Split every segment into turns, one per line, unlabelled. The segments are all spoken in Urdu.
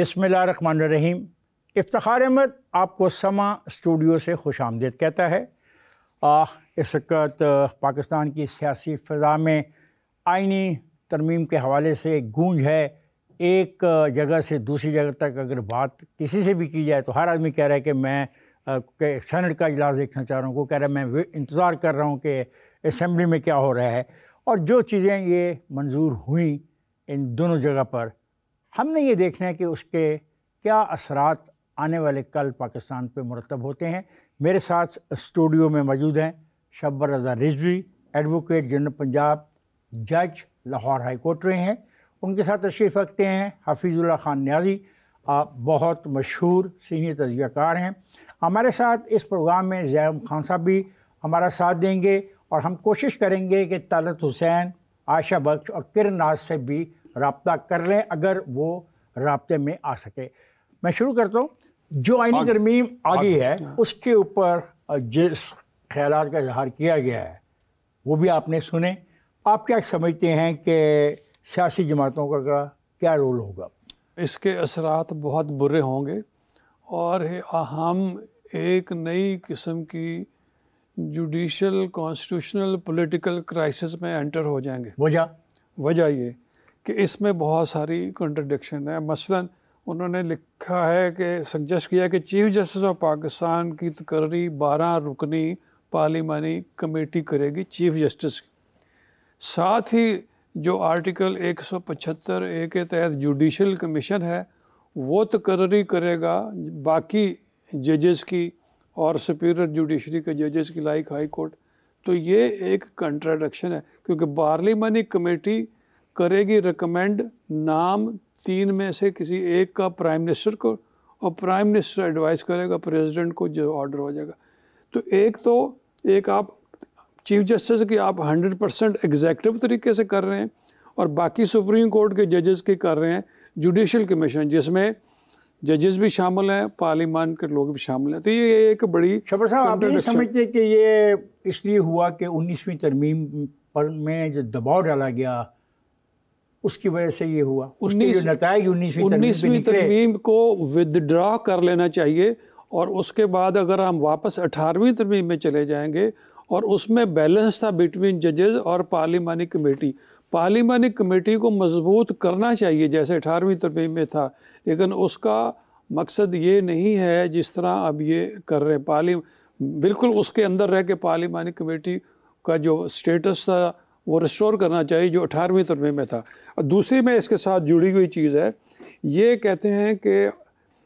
بسم اللہ الرحمن الرحیم۔ افتخار احمد آپ کو سما اسٹوڈیو سے خوش آمدید کہتا ہے۔ اس وقت پاکستان کی سیاسی فضا میں آئینی ترمیم کے حوالے سے ایک گونج ہے۔ ایک جگہ سے دوسری جگہ تک اگر بات کسی سے بھی کی جائے تو ہر آدمی کہہ رہا ہے کہ میں سینٹ کا اجلاس دیکھنا چاہ رہا ہوں، کوئی کہہ رہا ہے میں انتظار کر رہا ہوں کہ اسمبلی میں کیا ہو رہا ہے۔ اور جو چیزیں یہ منظور ہوئیں ان دونوں جگہ پر، ہم نے یہ دیکھنا ہے کہ اس کے کیا اثرات آنے والے کل پاکستان پہ مرتب ہوتے ہیں۔ میرے ساتھ اسٹوڈیو میں موجود ہیں شبر رضا رضوی، ایڈوکیٹ جنرل پنجاب، جج لاہور ہائی کورٹ رہے ہیں۔ ان کے ساتھ تشریف رکھتے ہیں حفیظ اللہ خان نیازی، بہت مشہور سینئر تجزیہ کار ہیں۔ ہمارے ساتھ اس پروگرام میں ضیاء خان صاحب بھی ہمارا ساتھ دیں گے، اور ہم کوشش کریں گے کہ طلعت حسین، عائشہ بخش اور کرن ناز سے بھی رابطہ کر لیں اگر وہ رابطے میں آ سکے۔ میں شروع کرتا ہوں۔ جو آئینی ترمیم آگئی ہے اس کے اوپر جس خیالات کا اظہار کیا گیا ہے وہ بھی آپ نے سنے۔ آپ کیا سمجھتے ہیں کہ سیاسی جماعتوں کا کیا رول ہوگا؟
اس کے اثرات بہت برے ہوں گے اور ہم ایک نئی قسم کی جوڈیشل کانسٹیٹیوشنل پولیٹیکل کرائسس میں انٹر ہو جائیں گے۔ وجہ یہ کہ اس میں بہت ساری کنٹرڈکشن ہے۔ مثلا انہوں نے لکھا ہے کہ سجیسٹ کیا کہ چیف جسٹس آف پاکستان کی تقرری 12 رکنی پارلیمانی کمیٹی کرے گی چیف جسٹس کی۔ ساتھ ہی جو آرٹیکل 175A کے تحت جوڈیشل کمیشن ہے وہ تقرری کرے گا باقی ججز کی اور سپیریئر جوڈیشری کے ججز کی، لائک ہائی کورٹ۔ تو یہ ایک کنٹراڈکشن ہے، کیونکہ پارلیمانی کمیٹی کرے گی ریکمینڈ نام 3 میں سے کسی ایک کا پرائم منسٹر کو، اور پرائم منسٹر ایڈوائز کرے گا پریزیڈنٹ کو جو آرڈر ہو جائے گا۔ تو ایک آپ چیف جسٹس کی آپ 100% ایگزیکٹو طریقے سے کر رہے ہیں، اور باقی سپریم کورٹ کے ججز کی کر رہے ہیں جوڈیشل کمیشن، جس میں ججز بھی شامل ہیں، پارلیمان کے لوگ بھی شامل ہیں۔ تو یہ ایک بڑی
شبر صاحب، آپ نہیں سمجھتے کہ یہ اس لیے ہوا کہ 19ویں ترمیم پر میں جو دباؤ ڈالا گیا اس کی وجہ سے یہ ہوا؟ اس کے جو نتائج 19ویں
ترمیم کو ودڈرا کر لینا چاہیے، اور اس کے بعد اگر ہم واپس 18ویں ترمیم میں چلے جائیں گے، اور اس میں بیلنس تھا بٹوین ججز اور پارلیمانی کمیٹی۔ پارلیمانی کمیٹی کو مضبوط کرنا چاہیے جیسے 18ویں ترمیم میں تھا، لیکن اس کا مقصد یہ نہیں ہے جس طرح اب یہ کر رہے ہیں۔ بالکل اس کے اندر رہ کے پارلیمانی کمیٹی کا جو سٹیٹس تھا وہ ریسٹور کرنا چاہیے جو 18ویں ترمیم میں تھا۔ اور دوسری میں اس کے ساتھ جڑی ہوئی چیز ہے، یہ کہتے ہیں کہ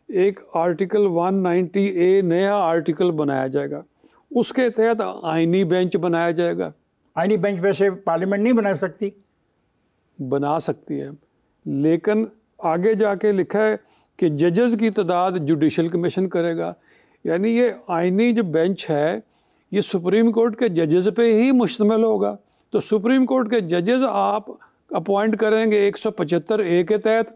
ایک آرٹیکل 190A نیا آرٹیکل بنایا جائے گا، اس کے تحت آئینی بینچ بنایا جائے گا۔
آئینی بینچ ویسے پارلیمنٹ نہیں بنا سکتی؟
بنا سکتی ہے، لیکن آگے جا کے لکھا ہے کہ ججز کی تعداد جوڈیشل کمیشن کرے گا۔ یعنی یہ آئینی جو بینچ ہے یہ سپریم کورٹ کے ججز پہ ہی مشتمل ہوگا۔ تو سپریم کورٹ کے ججز آپ اپوائنٹ کریں گے 175A کے تحت،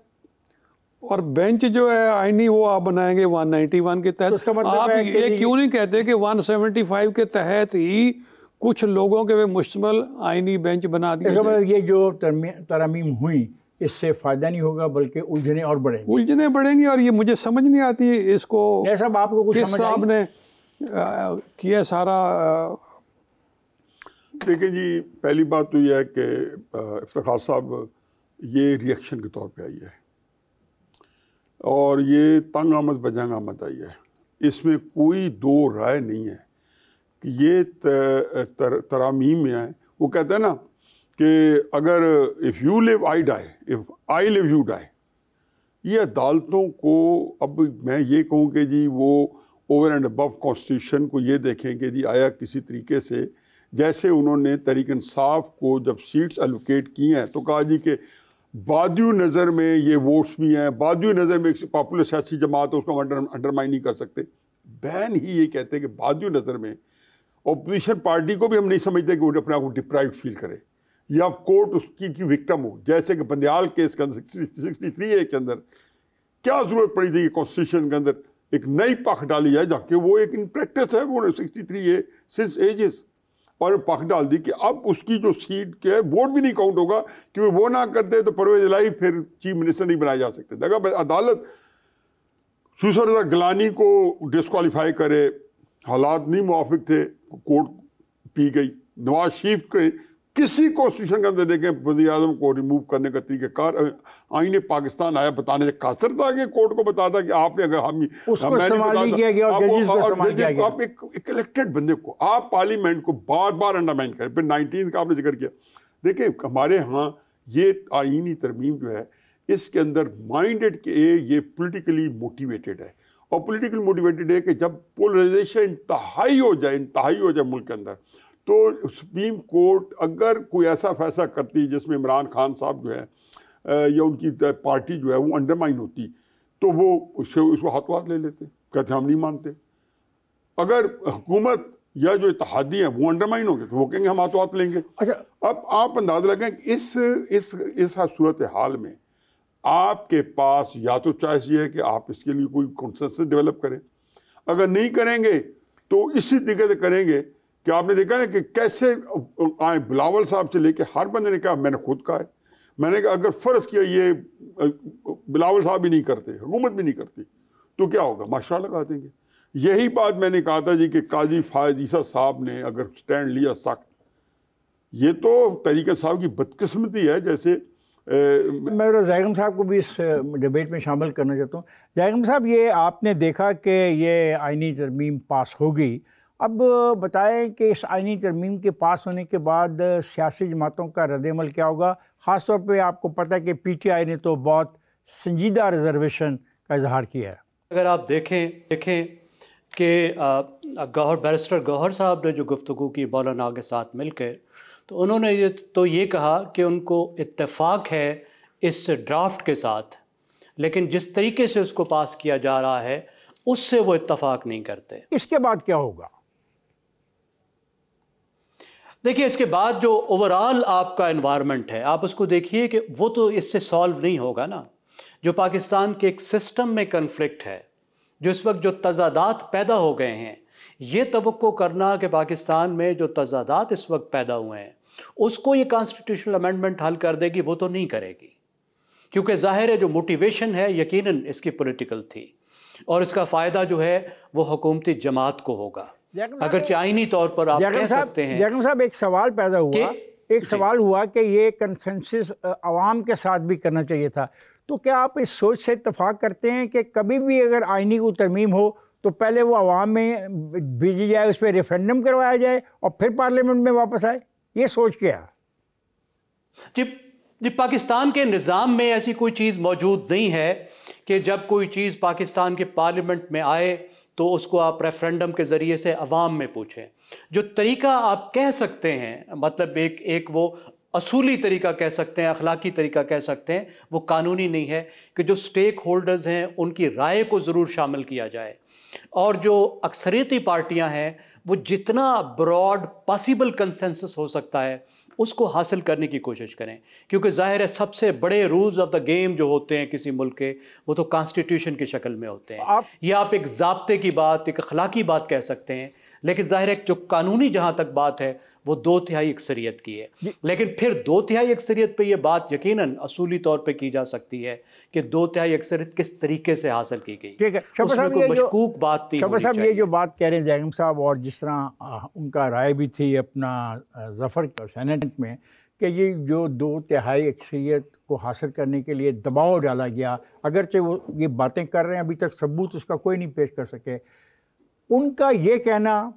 اور بینچ جو ہے آئینی وہ آپ بنائیں گے 191 کے تحت۔ آپ یہ کیوں نہیں کہتے کہ 175 کے تحت ہی کچھ لوگوں کے مشتمل آئینی بینچ بنا دیا جائے؟
یہ جو ترامیم ہوئی اس سے فائدہ نہیں ہوگا بلکہ الجھنیں اور
بڑھیں گی، اور یہ مجھے سمجھ نہیں آتی اس کو
آپ کو
کس صاحب نے کیا سارا۔
دیکھیں جی، پہلی بات تو یہ ہے کہ افتخار صاحب یہ ریئیکشن کے طور پہ آئی ہے، اور یہ تنگ آمد بجنگ آمد آئی ہے۔ اس میں کوئی دو رائے نہیں ہے کہ یہ ترامیم میں ہیں۔ وہ کہتے ہیں نا کہ اگر if you live I die, if I live you die، یہ عدالتوں کو اب میں یہ کہوں کہ جی وہ اوور اینڈ ابو کانسٹیٹیوشن کو یہ دیکھیں کہ جی آیا کسی طریقے سے، جیسے انہوں نے تحریک انصاف کو جب سیٹس الوکیٹ کی ہیں تو کہا جی کہ بادیو نظر میں یہ ووٹس بھی ہیں، بادیو نظر میں ایک پاپولر سیاسی جماعت ہے، اس کو انڈرمائن نہیں کر سکتے۔ بین ہی یہ کہتے ہیں کہ بادیو نظر میں اپوزیشن پارٹی کو بھی ہم نہیں سمجھتے کہ وہ اپنے آپ کو ڈپرائیوڈ فیل کرے یا کورٹ اس کی وکٹم ہو۔ جیسے کہ بندیال کیس کے اندر 63A کے اندر کیا ضرورت پڑی تھی کہ کانسٹیٹیوشن کے اندر ایک نئی پاک ڈالی جائے، جبکہ وہ ایک ان پریکٹس ہے، وہ 63A سنس ایجز، اور پاک ڈال دی کہ اب اس کی جو سیٹ کے ووٹ بھی نہیں کاؤنٹ ہوگا، کیونکہ وہ نہ کرتے تو پرویز الہی پھر چیف منسٹر نہیں بنائے جا سکتے۔ دیکھا عدالت یوسف رضا گیلانی کو ڈسکوالیفائی کرے، حالات نہیں موافق تھے، کورٹ پی گئی. نواز شریف کے کسی کانسٹیٹیوشن کے اندر دیکھیں وزیر اعظم کو ریموو کرنے کا طریقہ کار آئین پاکستان آیا بتانے سے قاصر تھا کہ کورٹ کو بتاتا کہ آپ نے اگر ہم
اس کو استعمال نہیں کیا گیا اور ججز کو استعمال کیا گیا.
آپ ایک الیکٹڈ بندے کو آپ پارلیمنٹ کو بار بار انڈرمائن کریں. پھر 19 کا آپ نے ذکر کیا. دیکھیں ہمارے ہاں یہ آئینی ترمیم جو ہے اس کے اندر مائنڈڈ کہ یہ پولیٹیکلی موٹیویٹڈ ہے، اور پولیٹیکل موٹیویٹڈ ہے کہ جب پولرائزیشن انتہائی ہو جائے ملک کے اندر، تو سپریم کورٹ اگر کوئی ایسا فیصلہ کرتی جس میں عمران خان صاحب جو ہے یا ان کی پارٹی جو ہے وہ انڈرمائن ہوتی، تو وہ اس کو ہاتھوں ہاتھ لے لیتے، کہتے ہم نہیں مانتے. اگر حکومت یا جو اتحادی ہیں وہ انڈرمائن ہو گئے تو وہ کہیں گے ہم ہاتھوں ہاتھ لیں گے. اب آپ اندازہ لگائیں کہ اس صورت حال میں آپ کے پاس یا تو چوائس یہ ہے کہ آپ اس کے لیے کوئی کنسنسس ڈیولپ کریں، اگر نہیں کریں گے تو اسی طریقے سے کریں گے کہ آپ نے دیکھا نا کہ کیسے آئے بلاول صاحب سے لے کے ہر بندے نے کہا میں نے خود کہا ہے، میں نے کہا اگر فرض کیا یہ بلاول صاحب بھی نہیں کرتے، حکومت بھی نہیں کرتی تو کیا ہوگا، ماشاء لگا دیں گے. یہی بات میں نے کہا تھا جی کہ قاضی فائز عیسیٰ صاحب نے اگر سٹینڈ لیا سخت، یہ تو طریقہ صاحب کی بدقسمتی ہے. جیسے
میں زیغم صاحب کو بھی اس ڈیبیٹ میں شامل کرنا چاہتا ہوں. زیغم صاحب، یہ آپ نے دیکھا کہ یہ آئینی ترمیم پاس ہو گئی، اب بتائیں کہ اس آئینی ترمیم کے پاس ہونے کے بعد سیاسی جماعتوں کا رد عمل کیا ہوگا؟ خاص طور پہ آپ کو پتہ ہے کہ پی ٹی آئی نے تو بہت سنجیدہ ریزرویشن کا اظہار کیا ہے.
اگر آپ دیکھیں کہ بیرسٹر گوہر صاحب نے جو گفتگو کی مولانا کے ساتھ مل کے، تو انہوں نے یہ کہا کہ ان کو اتفاق ہے اس ڈرافٹ کے ساتھ، لیکن جس طریقے سے اس کو پاس کیا جا رہا ہے اس سے وہ اتفاق نہیں کرتے.
اس کے بعد کیا ہوگا؟
دیکھیے اس کے بعد جو اوورال آپ کا انوائرمنٹ ہے، آپ اس کو دیکھیے کہ وہ تو اس سے سالو نہیں ہوگا نا. جو پاکستان کے ایک سسٹم میں کنفلکٹ ہے، جو اس وقت جو تضادات پیدا ہو گئے ہیں، یہ توقع کرنا کہ پاکستان میں جو تضادات اس وقت پیدا ہوئے ہیں اس کو یہ کانسٹیٹیوشنل امینڈمنٹ حل کر دے گی، وہ تو نہیں کرے گی. کیونکہ ظاہر ہے جو موٹیویشن ہے یقیناً اس کی پولیٹیکل تھی، اور اس کا فائدہ جو ہے وہ حکومتی جماعت کو ہوگا. اگرچہ آئینی طور پر آپ کہہ سکتے ہیں.
زیغم صاحب، ایک سوال پیدا ہوا کہ یہ کنسنسس عوام کے ساتھ بھی کرنا چاہیے تھا، تو کیا آپ اس سوچ سے اتفاق کرتے ہیں کہ کبھی بھی اگر آئینی کو ترمیم ہو تو پہلے وہ عوام میں بھیجی جائے، اس پہ ریفرینڈم کروایا جائے اور پھر پارلیمنٹ میں واپس آئے؟ یہ سوچ کیا؟
جی پاکستان کے نظام میں ایسی کوئی چیز موجود نہیں ہے کہ جب کوئی چیز پاکستان کے پارلیمنٹ میں آئے تو اس کو آپ ریفرینڈم کے ذریعے سے عوام میں پوچھیں. جو طریقہ آپ کہہ سکتے ہیں، مطلب ایک وہ اصولی طریقہ کہہ سکتے ہیں، اخلاقی طریقہ کہہ سکتے ہیں، وہ قانونی نہیں ہے کہ جو سٹیک ہولڈرز ہیں ان کی رائے کو ضرور شامل کیا جائے، اور جو اکثریتی پارٹیاں ہیں وہ جتنا براڈ پاسبل کنسنسس ہو سکتا ہے اس کو حاصل کرنے کی کوشش کریں. کیونکہ ظاہر ہے سب سے بڑے رولز آف دا گیم جو ہوتے ہیں کسی ملک کے، وہ تو کانسٹیٹیوشن کی شکل میں ہوتے ہیں. یہ آپ ایک ضابطے کی بات، ایک اخلاقی بات کہہ سکتے ہیں، لیکن ظاہر ہے جو قانونی جہاں تک بات ہے وہ 2/3 اکثریت کی ہے. لیکن پھر 2/3 اکثریت پہ یہ بات یقیناً اصولی طور پہ کی جا سکتی ہے کہ 2/3 اکثریت کس طریقے سے حاصل کی گئی.
ٹھیک ہے
شعبہ صاحب،
یہ جو بات کہہ رہے ہیں زیغم صاحب، اور جس طرح ان کا رائے بھی تھی اپنا ظفر کا سینٹ میں کہ یہ جو 2/3 اکثریت کو حاصل کرنے کے لیے دباؤ ڈالا گیا، اگرچہ وہ یہ باتیں کر رہے ہیں ابھی تک ثبوت اس کا کوئی نہیں پیش کر سکے، ان کا یہ کہنا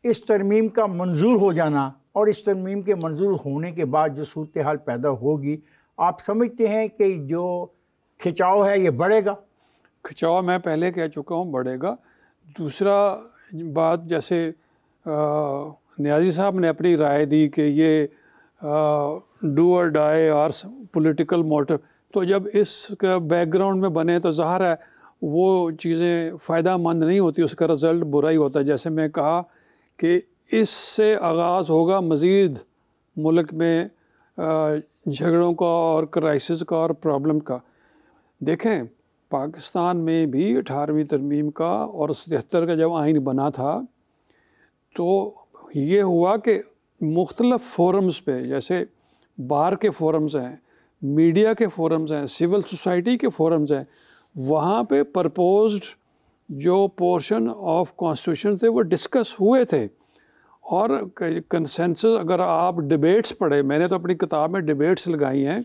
اس ترمیم کا منظور ہو جانا اور اس ترمیم کے منظور ہونے کے بعد جو صورتحال پیدا ہوگی، آپ سمجھتے ہیں کہ جو کھچاؤ ہے یہ بڑھے گا؟
کھچاؤ میں پہلے کہہ چکا ہوں بڑھے گا. دوسرا بات، جیسے نیازی صاحب نے اپنی رائے دی کہ یہ ڈو اور ڈائی اور پولیٹیکل موٹو، تو جب اس کا بیک گراؤنڈ میں بنے تو ظاہر ہے وہ چیزیں فائدہ مند نہیں ہوتی، اس کا رزلٹ برا ہی ہوتا ہے. جیسے میں کہا کہ اس سے آغاز ہوگا مزید ملک میں جھگڑوں کا اور کرائسس کا اور پرابلم کا. دیکھیں پاکستان میں بھی 18ویں ترمیم کا اور 77 کا جب آئین بنا تھا تو یہ ہوا کہ مختلف فورمز پہ، جیسے بار کے فورمز ہیں، میڈیا کے فورمز ہیں، سول سوسائٹی کے فورمز ہیں، وہاں پہ پرپوزڈ جو پورشن آف کانسٹیٹیوشن تھے وہ ڈسکس ہوئے تھے، اور کنسنسس اگر آپ ڈبیٹس پڑھے، میں نے تو اپنی کتاب میں ڈبیٹس لگائی ہیں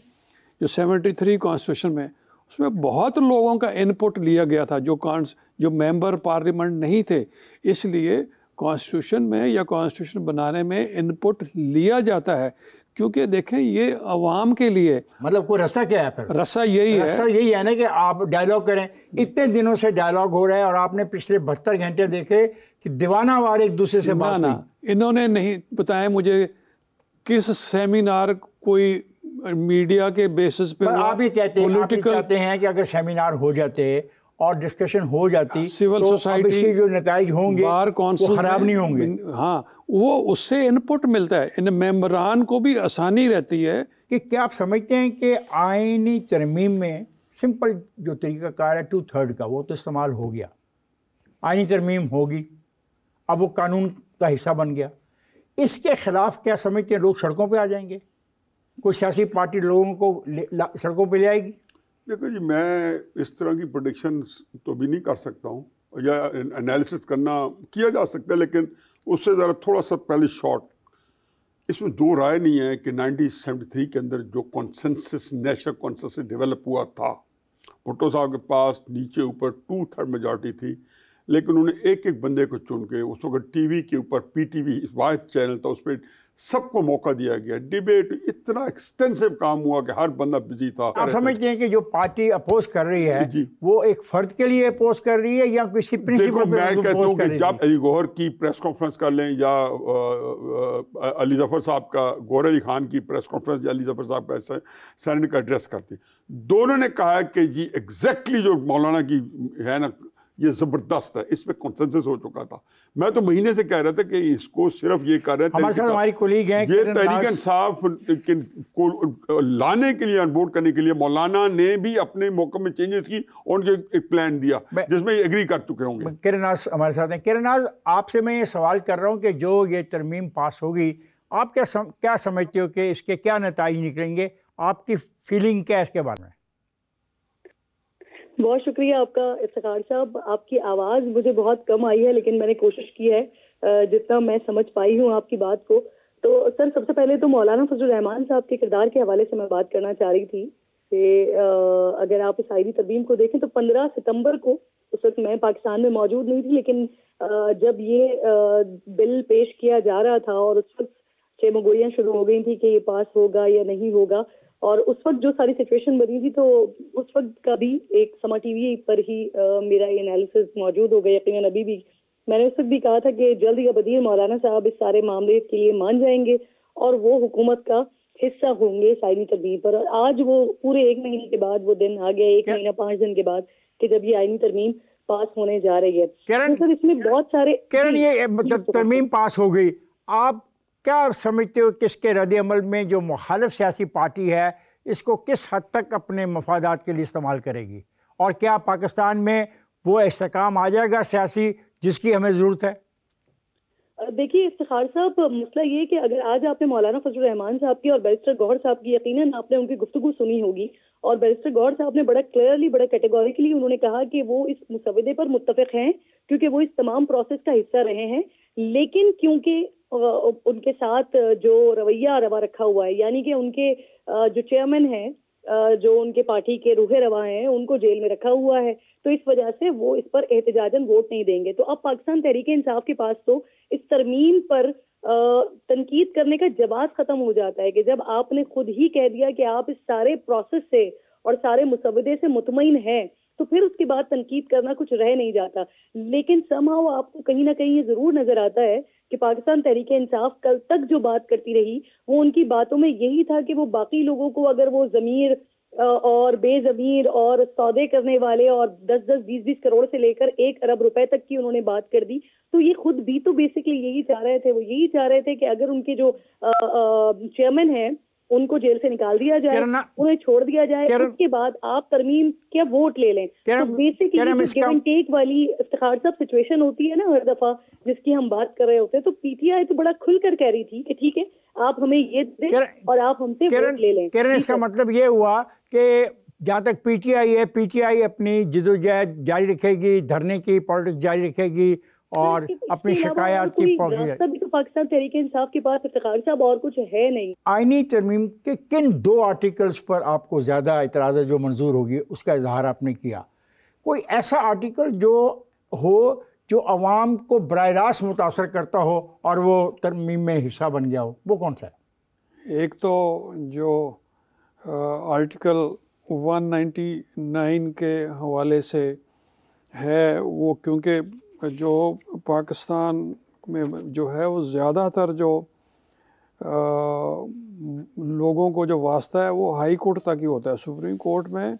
جو 73 کانسٹیٹیوشن میں، اس میں بہت لوگوں کا انپٹ لیا گیا تھا جو ممبر پارلیمنٹ نہیں تھے. اس لیے کانسٹیٹیوشن میں یا کانسٹیٹیوشن بنانے میں انپٹ لیا جاتا ہے، کیونکہ دیکھیں یہ عوام کے لیے
مطلب کوئی رسہ کیا ہے پھر؟
رسہ یہی
ہے نا کہ آپ ڈائلاگ کریں. اتنے دنوں سے ڈائلاگ ہو رہا ہے اور آپ نے پچھلے 72 گھنٹے دیکھے کہ دیوانہ وار ایک دوسرے سے بات ہوئی.
انہوں نے نہیں بتایا مجھے کس سیمینار کوئی میڈیا کے بیسس پہ.
آپ ہی کہتے ہیں کہ اگر سیمینار ہو جاتے اور ڈسکشن ہو جاتی
سول سوسائٹی،
اس کے جو نتائج ہوں گے وہ خراب نہیں ہوں گے.
ہاں، وہ اس سے انپٹ ملتا ہے، ان ممبران کو بھی آسانی رہتی ہے.
کہ کیا آپ سمجھتے ہیں کہ آئینی ترمیم میں سمپل جو طریقہ کار ہے 2/3 کا وہ تو استعمال ہو گیا، آئینی ترمیم ہوگی، اب وہ قانون کا حصہ بن گیا، اس کے خلاف کیا سمجھتے ہیں لوگ سڑکوں پہ آ جائیں گے؟ کوئی سیاسی پارٹی لوگوں کو سڑکوں پہ لے آئے گی؟
دیکھو جی، میں اس طرح کی پروڈکشن تو بھی نہیں کر سکتا ہوں، یا انالیسس کیا جا سکتا ہے، لیکن اس سے ذرا تھوڑا سا پہلے شارٹ. اس میں دو رائے نہیں ہے کہ 1973 کے اندر جو کانسنسس، نیشنل کانسنسس ڈیولپ ہوا تھا، بھٹو صاحب کے پاس نیچے اوپر 2/3 میجارٹی تھی، لیکن انہوں نے ایک ایک بندے کو چن کے، اس وقت ٹی وی کے اوپر PTV واحد چینل تھا، اس پہ سب کو موقع دیا گیا. ڈیبیٹ اتنا ایکسٹینسو کام ہوا کہ ہر بندہ بزی تھا.
آپ سمجھتے ہیں کہ جو پارٹی اپوز کر رہی ہے وہ ایک فرد کے لیے اپوز کر رہی ہے یا کسی پرنسپل پہ
میں کہتا ہوں کہ جب علی گوہر کی پریس کانفرنس کر لیں یا علی ظفر صاحب کا، گوہر علی خان کی پریس کانفرنس یا علی ظفر صاحب کا سینٹ کا ایڈریس کرتے، دونوں نے کہا کہ جی ایگزیکٹلی جو مولانا کی ہے نا یہ زبردست ہے، اس پہ کنسنسس ہو چکا تھا. میں تو مہینے سے کہہ رہا تھا کہ اس کو صرف یہ کر رہے تھے،
ہمارے ساتھ ہماری کولیگ ہیں
یہ تحریک انصاف کو لانے کے لیے، آن بورڈ کرنے کے لیے مولانا نے بھی اپنے موقع میں چینجز کی اور ان کے ایک پلان دیا جس میں یہ ایگری کر چکے ہوں گے.
کرن ناز ہمارے ساتھ ہیں. کرن ناز، آپ سے میں یہ سوال کر رہا ہوں کہ جو یہ ترمیم پاس ہوگی، آپ کیا سمجھتے ہو کہ اس کے کیا نتائج نکلیں گے؟ آپ کی فیلنگ کیا ہے اس کے بارے میں؟
بہت شکریہ آپ کا افتخار صاحب. آپ کی آواز مجھے بہت کم آئی ہے، لیکن میں نے کوشش کی ہے جتنا میں سمجھ پائی ہوں آپ کی بات کو. تو سر، سب سے پہلے تو مولانا فضل الرحمان صاحب کے کردار کے حوالے سے میں بات کرنا چاہ رہی تھی کہ اگر آپ اس آئینی ترمیم کو دیکھیں تو 15 ستمبر کو، اس وقت میں پاکستان میں موجود نہیں تھی، لیکن جب یہ بل پیش کیا جا رہا تھا اور اس وقت چیمگوئیاں شروع ہو گئی تھی کہ یہ پاس ہوگا یا نہیں ہوگا، اور اس وقت جو ساری سچویشن بنی تھی، تو اس وقت کا بھی ایک سما ٹی وی پر ہی میرا یہ انالیسز موجود ہو گیا. یقیناً ابھی بھی میں نے اس وقت بھی کہا تھا کہ جلد یا بدیر مولانا صاحب اس سارے معاملے کے لیے مان جائیں گے اور وہ حکومت کا حصہ ہوں گے اس آئینی ترمیم پر. اور آج وہ پورے 1 مہینے کے بعد وہ دن آ گیا، 1 مہینہ 5 دن کے بعد، کہ جب یہ آئینی ترمیم پاس ہونے جا رہی ہے. سر، اس میں بہت سارے
یہ مطلب ترمیم پاس ہو گئی، آپ کیا سمجھتے ہو کہ اس کے رد عمل میں جو مخالف سیاسی پارٹی ہے اس کو کس حد تک اپنے مفادات کے لیے استعمال کرے گی، اور کیا پاکستان میں وہ استحکام آ جائے گا سیاسی جس کی ہمیں ضرورت ہے؟
دیکھیے افتخار صاحب، مسئلہ یہ کہ اگر آج آپ نے مولانا فضل الرحمان صاحب کی اور بیرسٹر گوہر صاحب کی، یقیناً آپ نے ان کی گفتگو سنی ہوگی، اور بیرسٹر گوہر صاحب نے بڑا کلیئرلی، بڑا کیٹیگوریکلی انہوں نے کہا کہ وہ اس مسودے پر متفق ہیں کیونکہ وہ اس تمام پروسیس کا حصہ رہے ہیں. لیکن کیونکہ ان کے ساتھ جو رویہ روا رکھا ہوا ہے، یعنی کہ ان کے جو چیئرمین ہیں، جو ان کے پارٹی کے روح رواں ہیں، ان کو جیل میں رکھا ہوا ہے، تو اس وجہ سے وہ اس پر احتجاجاً ووٹ نہیں دیں گے. تو اب پاکستان تحریک انصاف کے پاس تو اس ترمیم پر تنقید کرنے کا جواز ختم ہو جاتا ہے کہ جب آپ نے خود ہی کہہ دیا کہ آپ اس سارے پروسیس سے اور سارے مسودے سے مطمئن ہیں، تو پھر اس کے بعد تنقید کرنا کچھ رہ نہیں جاتا. لیکن somehow آپ کو کہیں نہ کہیں یہ ضرور نظر آتا ہے کہ پاکستان تحریک انصاف کل تک جو بات کرتی رہی، وہ ان کی باتوں میں یہی تھا کہ وہ باقی لوگوں کو، اگر وہ ضمیر اور بے ضمیر اور سودے کرنے والے اور 10-10 20-20 کروڑ سے لے کر 1 ارب روپے تک کی انہوں نے بات کر دی، تو یہ خود بھی تو بیسکلی یہی چاہ رہے تھے. وہ یہی چاہ رہے تھے کہ اگر ان کے جو چیئرمین ہیں ان کو جیل سے نکال دیا جائے، انہیں چھوڑ دیا جائے، اس کے بعد آپ ترمیم کیا ووٹ لے لیں. تو بیسکلی گیو اینڈ ٹیک والی افتخار صاحب سچویشن ہوتی ہے نا ہر دفعہ جس کی ہم بات کر رہے ہوتے ہیں. تو پی ٹی آئی تو بڑا کھل کر کہہ رہی تھی کہ ٹھیک ہے آپ ہمیں یہ دیں اور آپ ہم سے ووٹ لے لیں.
اس کا مطلب یہ ہوا کہ جہاں تک پی ٹی آئی ہے، پی ٹی آئی اپنی جدوجہد جاری رکھے گی، دھرنے کی پالیٹکس جاری رکھے گی اور اپنی شکایات کی
راستہ بھی تو پاکستان تحریک انصاف کے پاس افتخار صاحب اور کچھ ہے نہیں۔
آئینی ترمیم کے کن 2 آرٹیکلز پر آپ کو زیادہ اعتراض ہے جو منظور ہوگی، اس کا اظہار آپ نے کیا؟ کوئی ایسا آرٹیکل جو ہو جو عوام کو براہ راست متاثر کرتا ہو اور وہ ترمیم میں حصہ بن گیا ہو، وہ کون سا ہے؟
ایک تو جو آرٹیکل 199 کے حوالے سے ہے، وہ کیونکہ جو پاکستان میں جو ہے وہ زیادہ تر جو لوگوں کو جو واسطہ ہے وہ ہائی کورٹ تک ہی ہوتا ہے، سپریم کورٹ میں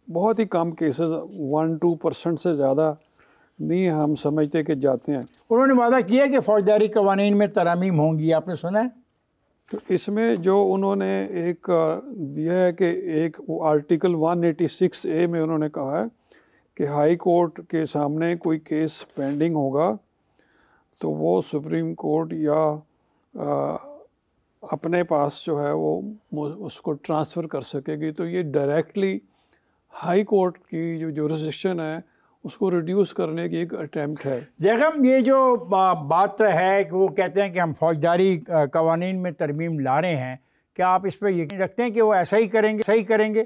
بہت ہی کم کیسز 1-2% سے زیادہ نہیں ہم سمجھتے کہ جاتے ہیں۔
انہوں نے وعدہ کیا کہ فوجداری قوانین میں ترامیم ہوں گی، آپ نے سنا ہے؟
تو اس میں جو انہوں نے ایک دیا ہے کہ ایک آرٹیکل 186A میں انہوں نے کہا ہے کہ ہائی کورٹ کے سامنے کوئی کیس پینڈنگ ہوگا تو وہ سپریم کورٹ یا اپنے پاس جو ہے وہ اس کو ٹرانسفر کر سکے گی، تو یہ ڈائریکٹلی ہائی کورٹ کی جو جورسڈکشن ہے اس کو ریڈیوس کرنے کی ایک اٹیمپٹ ہے۔
زیغم، یہ جو بات ہے کہ وہ کہتے ہیں کہ ہم فوجداری قوانین میں ترمیم لا رہے ہیں، کیا آپ اس پہ یقین رکھتے ہیں کہ وہ ایسا ہی کریں گے، صحیح کریں گے؟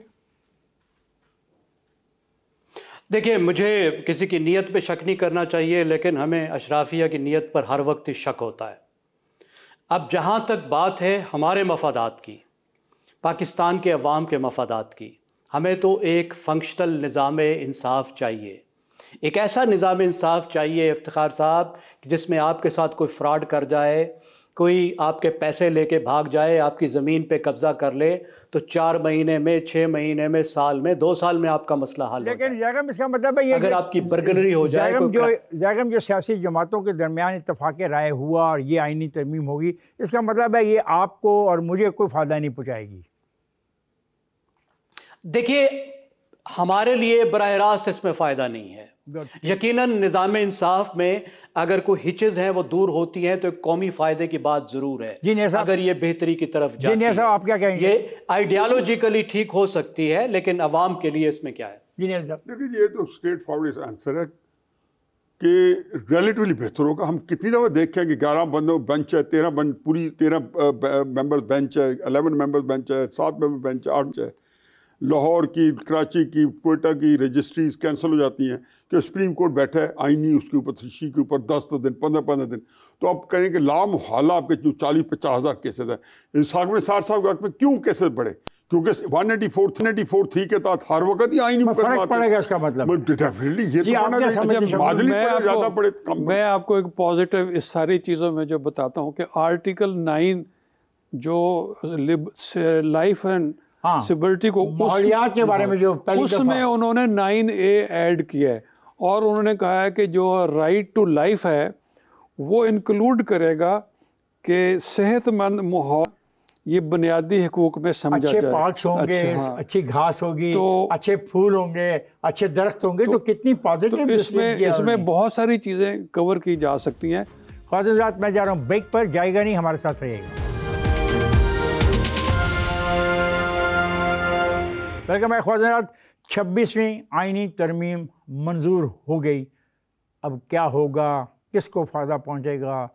دیکھیں، مجھے کسی کی نیت پہ شک نہیں کرنا چاہیے، لیکن ہمیں اشرافیہ کی نیت پر ہر وقت شک ہوتا ہے۔ اب جہاں تک بات ہے ہمارے مفادات کی، پاکستان کے عوام کے مفادات کی، ہمیں تو ایک فنکشنل نظام انصاف چاہیے، ایک ایسا نظام انصاف چاہیے افتخار صاحب جس میں آپ کے ساتھ کوئی فراڈ کر جائے، کوئی آپ کے پیسے لے کے بھاگ جائے، آپ کی زمین پہ قبضہ کر لے تو 4 مہینے میں، 6 مہینے میں، سال میں، 2 سال میں آپ کا مسئلہ حل ہو جائے۔
لیکن زیغم، اس کا مطلب ہے یہ
اگر آپ کی برگلری ہو جائے،
زیغم جو سیاسی جماعتوں کے درمیان اتفاق رائے ہوا اور یہ آئینی ترمیم ہوگی، اس کا مطلب ہے یہ آپ کو اور مجھے کوئی فائدہ نہیں پہنچائے گی۔
دیکھیے، ہمارے لیے براہ راست اس میں فائدہ نہیں ہے۔ یقیناً نظام انصاف میں اگر کوئی ہچز ہیں وہ دور ہوتی ہیں تو ایک قومی فائدے کی بات ضرور ہے، اگر یہ بہتری کی طرف جاتی ہے۔
آپ کیا کہیں گے؟
یہ آئیڈیالوجیکلی ٹھیک ہو سکتی ہے، لیکن عوام کے لیے اس میں کیا ہے؟
دیکھیے، یہ تو اسٹریٹ فارورڈ آنسر ہے کہ ریلیٹیولی بہتر ہوگا۔ ہم کتنی دفعہ دیکھیں کہ 11 بندوں بینچ ہے، 13 ممبر بینچ ہے، 11 ممبر بینچ ہے، 7 ممبر بینچ ہے، 8 ہے۔ لاہور کی، کراچی کی، کوئٹہ کی رجسٹریز کینسل ہو جاتی ہیں کہ سپریم کورٹ بیٹھا ہے آئینی اس کے اوپر تشریح کے اوپر 10 دن 15 دن، تو آپ کریں کہ لامحالہ آپ کے جو 40-50 ہزار کیسز ہیں۔ ساکر صاحب کے وقت میں کیوں کیسز بڑھے؟ کیونکہ 184 کے تحت ہر وقت ہی آئینی
فرق پڑے گا، اس کا مطلب
میں آپ کو ایک پازیٹیو اس ساری چیزوں میں جو بتاتا ہوں کہ آرٹیکل 9 جو لائف اینڈ سیکورٹی کو
ماحولیات کے بارے میں جو
اس میں انہوں نے 9A ایڈ کیا ہے، اور انہوں نے کہا ہے کہ جو رائٹ ٹو لائف ہے وہ انکلوڈ کرے گا کہ صحت مند ماحول یہ بنیادی حقوق میں سمجھا جائے،
اچھے پارکس ہوں گے، اچھی گھاس ہوگی، اچھے پھول ہوں گے، اچھے درخت ہوں گے، تو کتنی پازیٹیو
اس میں بہت ساری چیزیں کور کی جا سکتی ہیں۔
خواتین حضرات، میں جا رہا ہوں بریک پر، جائے گا نہیں، ہمارے ساتھ رہیے گا۔ ویلکم ہے خواتین حضرات۔ 26ویں آئینی ترمیم منظور ہو گئی، اب کیا ہوگا، کس کو فائدہ پہنچے گا؟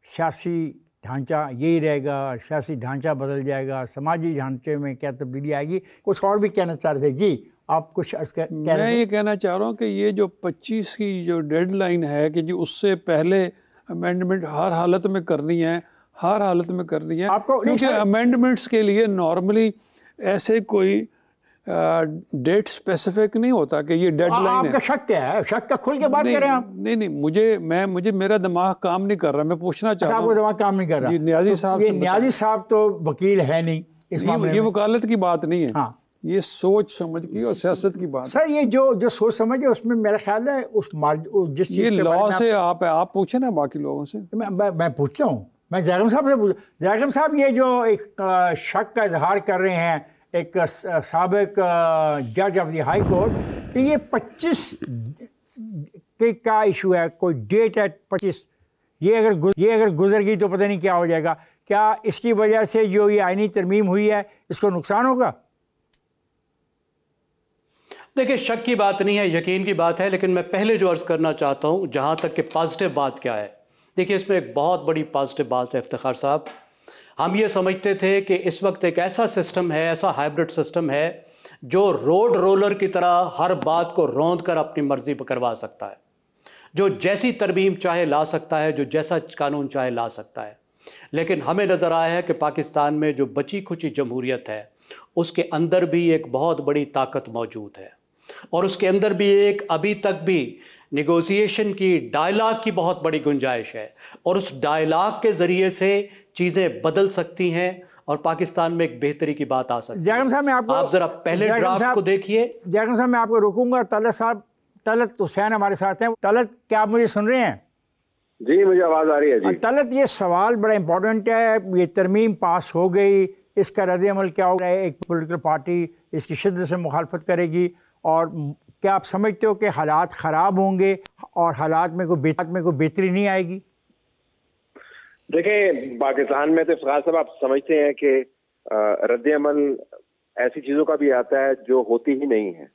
سیاسی ڈھانچہ یہی رہے گا، سیاسی ڈھانچہ بدل جائے گا، سماجی ڈھانچے میں کیا تبدیلی آئے گی؟ کچھ اور بھی کہنا چاہ رہے تھے جی، آپ کچھ
میں یہ کہنا چاہ رہا ہوں کہ یہ جو 25 کی جو ڈیڈ لائن ہے کہ جی اس سے پہلے امینڈمنٹ ہر حالت میں کرنی ہے، ہر حالت میں کرنی ہے، کیونکہ امینڈمنٹس کے لیے نارملی ایسے کوئی ڈیٹ اسپیسیفک نہیں ہوتا کہ یہ ڈیڈ لائن ہے۔
آپ کا شک کیا ہے؟ شک کا کھل کے بات کریں آپ۔
نہیں، مجھے میرا دماغ کام نہیں کر رہا، میں پوچھنا چاہ رہا ہوں۔
آپ کو دماغ کام نہیں کر رہا؟
جی، نیازی صاحب،
یہ نیازی صاحب تو وکیل ہے نہیں اس معاملے میں،
یہ وکالت کی بات نہیں ہے، یہ سوچ سمجھ کی اور سیاست کی بات۔
سر، یہ جو سوچ سمجھ ہے اس میں میرا خیال ہے جس چیز
یہ لا سے آپ پوچھیں نا باقی لوگوں سے۔
میں پوچھتا ہوں، میں زیغم صاحب سے پوچھتا ہوں۔ زیغم صاحب، یہ جو ایک شک کا اظہار کر رہے ہیں ایک سابق جج آف دی ہائی کورٹ کہ یہ 25 کا ایشو ہے، کوئی ڈیٹ ہے 25، یہ اگر گزر گئی تو پتہ نہیں کیا ہو جائے گا، کیا اس کی وجہ سے جو یہ آئینی ترمیم ہوئی ہے اس کو نقصان ہوگا؟
دیکھیں شک کی بات نہیں ہے، یقین کی بات ہے، لیکن میں پہلے جو عرض کرنا چاہتا ہوں جہاں تک کہ پازیٹیو بات کیا ہے، دیکھیں اس میں ایک بہت بڑی پازیٹیو بات ہے افتخار صاحب. ہم یہ سمجھتے تھے کہ اس وقت ایک ایسا سسٹم ہے، ایسا ہائبرڈ سسٹم ہے جو روڈ رولر کی طرح ہر بات کو روند کر اپنی مرضی پر کروا سکتا ہے، جو جیسی ترمیم چاہے لا سکتا ہے، جو جیسا قانون چاہے لا سکتا ہے. لیکن ہمیں نظر آیا ہے کہ پاکستان میں جو بچی کھچی جمہوریت ہے اس کے اندر بھی ایک بہت بڑی طاقت موجود ہے، اور اس کے اندر بھی ایک ابھی تک بھی نیگوزیشن کی، ڈائلاگ کی بہت بڑی گنجائش ہے، اور اس ڈائلاگ کے ذریعے سے چیزیں بدل سکتی ہیں اور پاکستان میں ایک بہتری کی بات آ سکتی ہے.
جاگم صاحب میں
آپ ذرا پہلے ڈرافٹ کو دیکھیے.
جاگم صاحب میں آپ کو روکوں گا. طلعت صاحب، طلعت حسین ہمارے ساتھ ہیں. طلعت کیا آپ مجھے سن رہے ہیں؟
جی مجھے آواز آ رہی ہے. جی
طلعت یہ سوال بڑا امپورٹنٹ ہے. یہ ترمیم پاس ہو گئی، اس کا رد عمل کیا ہوگا؟ ایک پولیٹیکل پارٹی اس کی شدت سے مخالفت کرے گی، اور کیا آپ سمجھتے ہو کہ حالات خراب ہوں گے اور حالات میں کوئی بہتری نہیں آئے گی؟
دیکھیں پاکستان میں تو افتخار صاحب آپ سمجھتے ہیں کہ رد عمل ایسی چیزوں کا بھی آتا ہے جو ہوتی ہی نہیں ہے،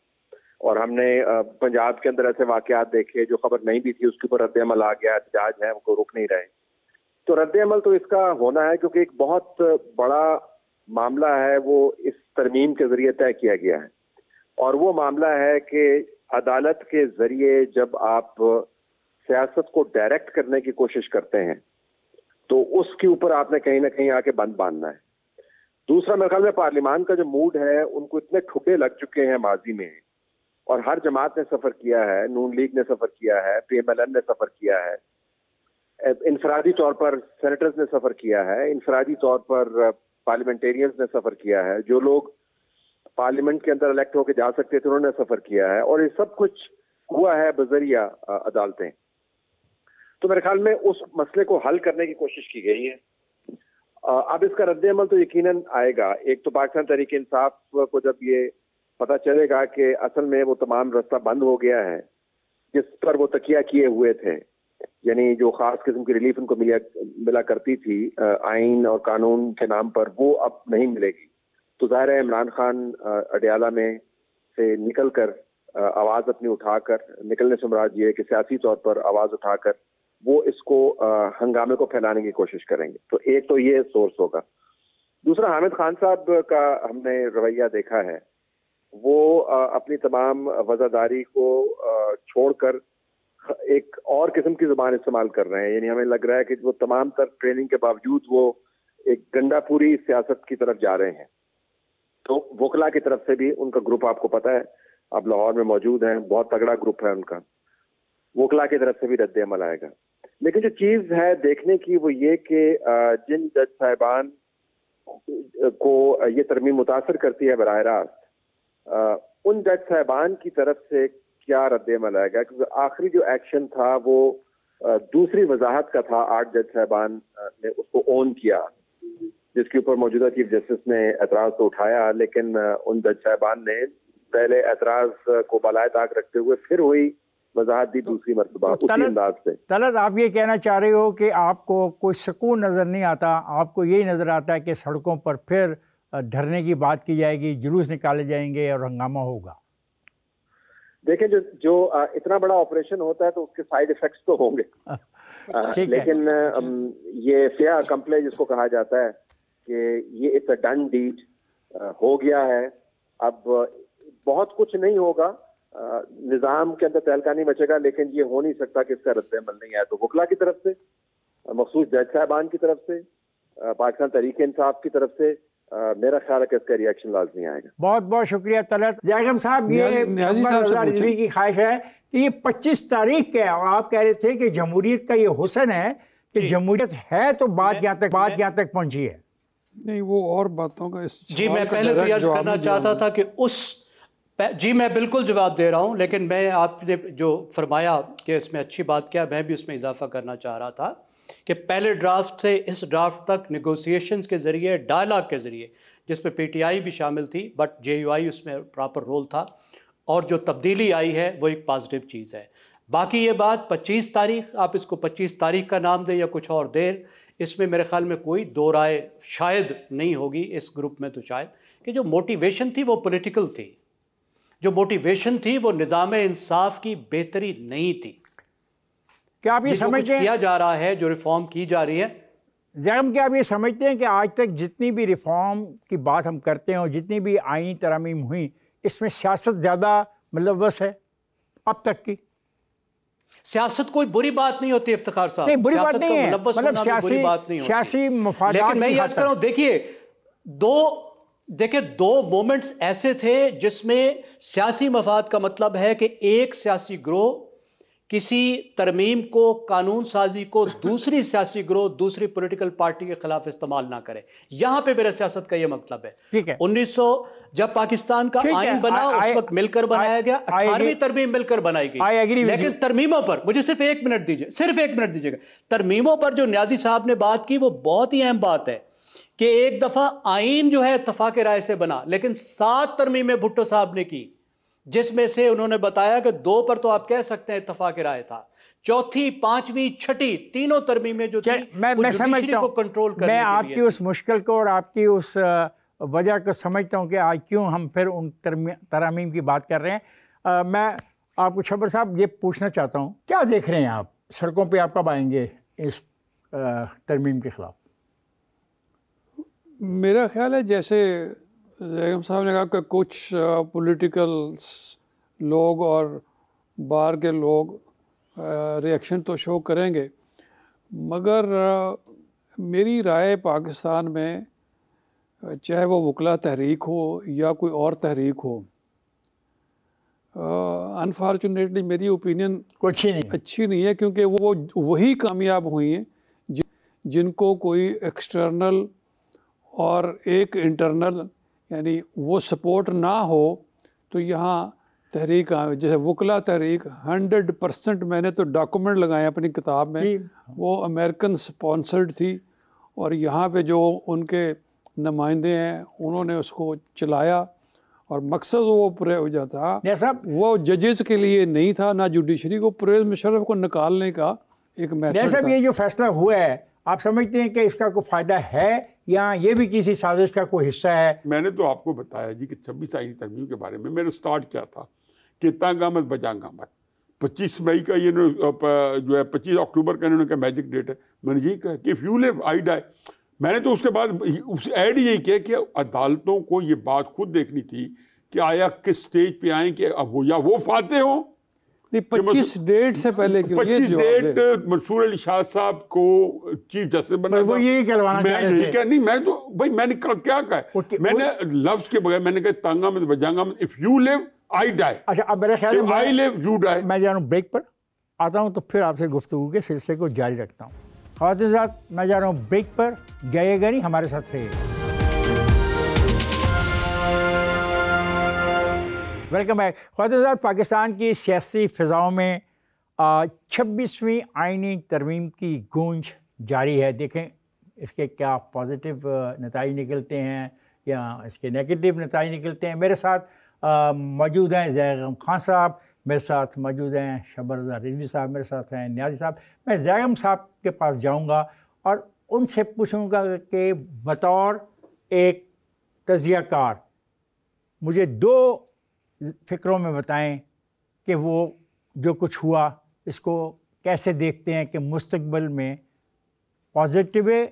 اور ہم نے پنجاب کے اندر ایسے واقعات دیکھے جو خبر نہیں بھی تھی، اس کے اوپر رد عمل آ گیا، احتجاج ہے، ان کو روک نہیں رہے. تو رد عمل تو اس کا ہونا ہے کیونکہ ایک بہت بڑا معاملہ ہے وہ اس ترمیم کے ذریعے طے کیا گیا ہے، اور وہ معاملہ ہے کہ عدالت کے ذریعے جب آپ سیاست کو ڈائریکٹ کرنے کی کوشش کرتے ہیں تو اس کے اوپر آپ نے کہیں نہ کہیں آ کے بند باندھنا ہے. دوسرا میرے خیال میں پارلیمان کا جو موڈ ہے، ان کو اتنے ٹھڈے لگ چکے ہیں ماضی میں، اور ہر جماعت نے سفر کیا ہے، نون لیگ نے سفر کیا ہے، پی ایم ایل این نے سفر کیا ہے، انفرادی طور پر سینیٹرز نے سفر کیا ہے، انفرادی طور پر پارلیمنٹیرینز نے سفر کیا ہے، جو لوگ پارلیمنٹ کے اندر الیکٹ ہو کے جا سکتے تھے انہوں نے سفر کیا ہے، اور یہ سب کچھ ہوا ہے بذریعہ عدالتیں. تو میرے خیال میں اس مسئلے کو حل کرنے کی کوشش کی گئی ہے. اب اس کا رد عمل تو یقیناً آئے گا. ایک تو پاکستان تحریک انصاف کو جب یہ پتہ چلے گا کہ اصل میں وہ تمام راستہ بند ہو گیا ہے جس پر وہ تکیہ کیے ہوئے تھے، یعنی جو خاص قسم کی ریلیف ان کو ملا کرتی تھی آئین اور قانون کے نام پر، وہ اب نہیں ملے گی. تو ظاہر ہے عمران خان اڈیالہ میں سے نکل کر آواز اپنی اٹھا کر، نکلنے سے مراد یہ کہ سیاسی طور پر آواز اٹھا کر وہ اس کو ہنگامے کو پھیلانے کی کوشش کریں گے. تو ایک تو یہ سورس ہوگا. دوسرا حامد خان صاحب کا ہم نے رویہ دیکھا ہے، وہ اپنی تمام وزاداری کو چھوڑ کر ایک اور قسم کی زبان استعمال کر رہے ہیں. یعنی ہمیں لگ رہا ہے کہ وہ تمام تر ٹریننگ کے باوجود وہ ایک گنڈا پوری سیاست کی طرف جا رہے ہیں. تو وکلا کی طرف سے بھی ان کا گروپ آپ کو پتہ ہے، اب لاہور میں موجود ہیں، بہت تگڑا گروپ ہے ان کا. وکلا کی طرف سے بھی رد عمل آئے گا. لیکن جو چیز ہے دیکھنے کی وہ یہ کہ جن جج صاحبان کو یہ ترمیم متاثر کرتی ہے براہ راست، ان جج صاحبان کی طرف سے کیا رد عمل آئے گا؟ کیونکہ آخری جو ایکشن تھا وہ دوسری وضاحت کا تھا. 8 جج صاحبان نے اس کو اون کیا، جس کے اوپر موجودہ چیف جسٹس نے اعتراض تو اٹھایا، لیکن ان جج صاحبان نے پہلے اعتراض کو بالائے طاق رکھتے ہوئے پھر وہی وضاحت دی دوسری مرتبہ اسی انداز سے.
طلعت آپ یہ کہنا چاہ رہے ہو کہ آپ کو کوئی سکون نظر نہیں آتا، آپ کو یہی نظر آتا ہے کہ سڑکوں پر پھر دھرنے کی بات کی جائے گی، جلوس نکالے جائیں گے اور ہنگامہ ہوگا؟
دیکھیں جو اتنا بڑا آپریشن ہوتا ہے تو اس کے سائیڈ ایفیکٹس تو ہوں گے، لیکن یہ فیا کمپلے جس کو کہا جاتا ہے کہ یہ اٹس اے ڈن ڈیڈ ہو گیا ہے. اب بہت کچھ نہیں ہوگا، نظام کے اندر تہلکہ نہیں بچے گا، لیکن یہ ہو نہیں سکتا کہ اس کا رد عمل نہیں آئے. تو وکلا کی طرف سے، مخصوص جج صاحبان کی طرف سے، پاکستان تحریک انصاف کی طرف سے میرا خیال ہے کہ اس کا ریئیکشن لازمی آئے گا.
بہت بہت شکریہ طلعت. جاگم صاحب، یہ رضوی کی خواہش ہے کہ یہ 25 تاریخ کے، اور آپ کہہ رہے تھے کہ جمہوریت کا یہ حسن ہے کہ جمہوریت ہے تو بات یہاں تک پہنچی ہے.
نہیں، وہ اور باتوں کا
جی میں پہلے تو عرض کرنا چاہتا تھا کہ جی میں بالکل جواب دے رہا ہوں، لیکن میں آپ نے جو فرمایا کہ اس میں اچھی بات کیا، میں بھی اس میں اضافہ کرنا چاہ رہا تھا کہ پہلے ڈرافٹ سے اس ڈرافٹ تک نیگوسیشنز کے ذریعے، ڈائلاگ کے ذریعے، جس پہ پی ٹی آئی بھی شامل تھی بٹ جے یو آئی اس میں پراپر رول تھا، اور جو تبدیلی آئی ہے وہ ایک پازیٹیو چیز ہے. باقی یہ بات 25 تاریخ، آپ اس کو 25 تاریخ کا نام دیں یا کچھ اور دیر، اس میں میرے خیال میں کوئی دو رائے شاید نہیں ہوگی اس گروپ میں. تو شاید کہ جو موٹیویشن تھی وہ پولیٹیکل تھی، جو موٹیویشن تھی وہ نظام انصاف کی بہتری نہیں تھی.
کیا آپ یہ سمجھتے ہیں
کیا جا رہا ہے، جو ریفارم کی جا رہی ہے،
زیغم کیا آپ یہ سمجھتے ہیں کہ آج تک جتنی بھی ریفارم کی بات ہم کرتے ہیں اور جتنی بھی آئینی ترامیم ہوئیں اس میں سیاست زیادہ ملوث ہے اب تک کی؟
سیاست کوئی بری بات نہیں ہوتی افتخار صاحب،
نہیں بری بات نہیں ہے،
مطلب
سیاسی مفادات.
لیکن میں یہ عرض کر رہا ہوں، دیکھیے دو مومنٹس ایسے تھے جس میں سیاسی مفاد کا مطلب ہے کہ ایک سیاسی گروہ کسی ترمیم کو، قانون سازی کو دوسری سیاسی گروہ، دوسری پولیٹیکل پارٹی کے خلاف استعمال نہ کرے. یہاں پہ میرا سیاست کا یہ مطلب ہے.
ٹھیک ہے،
1900 جب پاکستان کا آئین بنا اس وقت مل کر بنایا گیا، 18ویں ترمیم مل کر بنائی گئی. لیکن ترمیموں پر مجھے صرف ایک منٹ دیجیے گا. ترمیموں پر جو نیازی صاحب نے بات کی وہ بہت ہی اہم بات ہے کہ ایک دفعہ آئین جو ہے اتفاق رائے سے بنا، لیکن 7 ترمیمیں بھٹو صاحب نے کی، جس میں سے انہوں نے بتایا کہ 2 پر تو آپ کہہ سکتے ہیں اتفاق رائے تھا، 4تھی، 5ویں، 6ٹھی تینوں ترمیمیں جو تھی
میں سمجھتا ہوں،
کنٹرول کرنے
میں آپ کی اس مشکل کو اور آپ کی اس وجہ کو سمجھتا ہوں کہ آج کیوں ہم پھر ان ترامیم کی بات کر رہے ہیں. میں آپ کو چھبر صاحب یہ پوچھنا چاہتا ہوں، کیا دیکھ رہے ہیں آپ سڑکوں پہ، آپ کب آئیں گے اس ترمیم کے خلاف؟
میرا خیال ہے جیسے زیغم صاحب نے کہا کہ کچھ پولیٹیکل لوگ اور باہر کے لوگ ریئیکشن تو شو کریں گے، مگر میری رائے پاکستان میں چاہے وہ وکلا تحریک ہو یا کوئی اور تحریک ہو، انفارچونیٹلی میری اوپینین اچھی نہیں ہے، کیونکہ وہ وہی کامیاب ہوئی ہیں جن کو کوئی ایکسٹرنل اور ایک انٹرنل یعنی وہ سپورٹ نہ ہو تو یہاں تحریک آئے. جیسے وکلا تحریک 100% میں نے تو ڈاکومنٹ لگائے اپنی کتاب میں، وہ امریکن سپانسرڈ تھی، اور یہاں پہ جو ان کے نمائندے ہیں انہوں نے اس کو چلایا، اور مقصد وہ پرویز تھا، وہ ججز کے لیے نہیں تھا، نہ جوڈیشری کو. پرویز مشرف کو نکالنے کا ایک میتھڈ تھا.
یہ جو فیصلہ ہوا ہے آپ سمجھتے ہیں کہ اس کا کوئی فائدہ ہے یا یہ بھی کسی سازش کا کوئی حصہ ہے؟
میں نے تو آپ کو بتایا جی کہ 26 آئینی ترمیم کے بارے میں نے سٹارٹ کیا تھا کہ تنگ آمد بجانگ آمد. 25 مئی کا یہ جو ہے 25 اکتوبر کا انہوں نے کہا میجک ڈیٹ ہے. میں نے یہی کہا کہ if you live I die. میں نے تو اس کے بعد ایڈ یہی کیا کہ عدالتوں کو یہ بات خود دیکھنی تھی کہ آیا کس سٹیج پہ آئیں کہ اب وہ فاتح ہوں.
25 ڈیٹ سے پہلے
25 ڈیٹ منصور علی شاہ صاحب کو چیف جسٹس بنا،
وہ یہی کہلوانا چاہتے تھے.
نہیں، میں تو بھائی میں نے کیا کہا، میں نے لفظ کے بغیر میں نے کہا تنگ آمد بجانگ آمد، if you live I die.
اچھا اب میرے خیال میں
I live you die.
میں جا رہا ہوں بریک پر، آتا ہوں تو پھر آپ سے گفتگو کے سلسلے کو جاری رکھتا ہوں. خواتین حضرات میں جا رہا ہوں بریک پر، گئے گا نہیں، ہمارے ساتھ رہیے. Welcome back. خواتین حضرات، پاکستان کی سیاسی فضاؤں میں 26ویں آئینی ترمیم کی گونج جاری ہے. دیکھیں اس کے کیا پازیٹیو نتائج نکلتے ہیں یا اس کے نیگیٹو نتائج نکلتے ہیں. میرے ساتھ موجود ہیں زیغم خان صاحب، میرے ساتھ موجود ہیں شبر رضا رضوی صاحب، میرے ساتھ ہیں نیازی صاحب. میں زیغم صاحب کے پاس جاؤں گا اور ان سے پوچھوں گا کہ بطور ایک تجزیہ کار مجھے 2 فکروں میں بتائیں کہ وہ جو کچھ ہوا اس کو کیسے دیکھتے ہیں، کہ مستقبل میں پازیٹیو ہے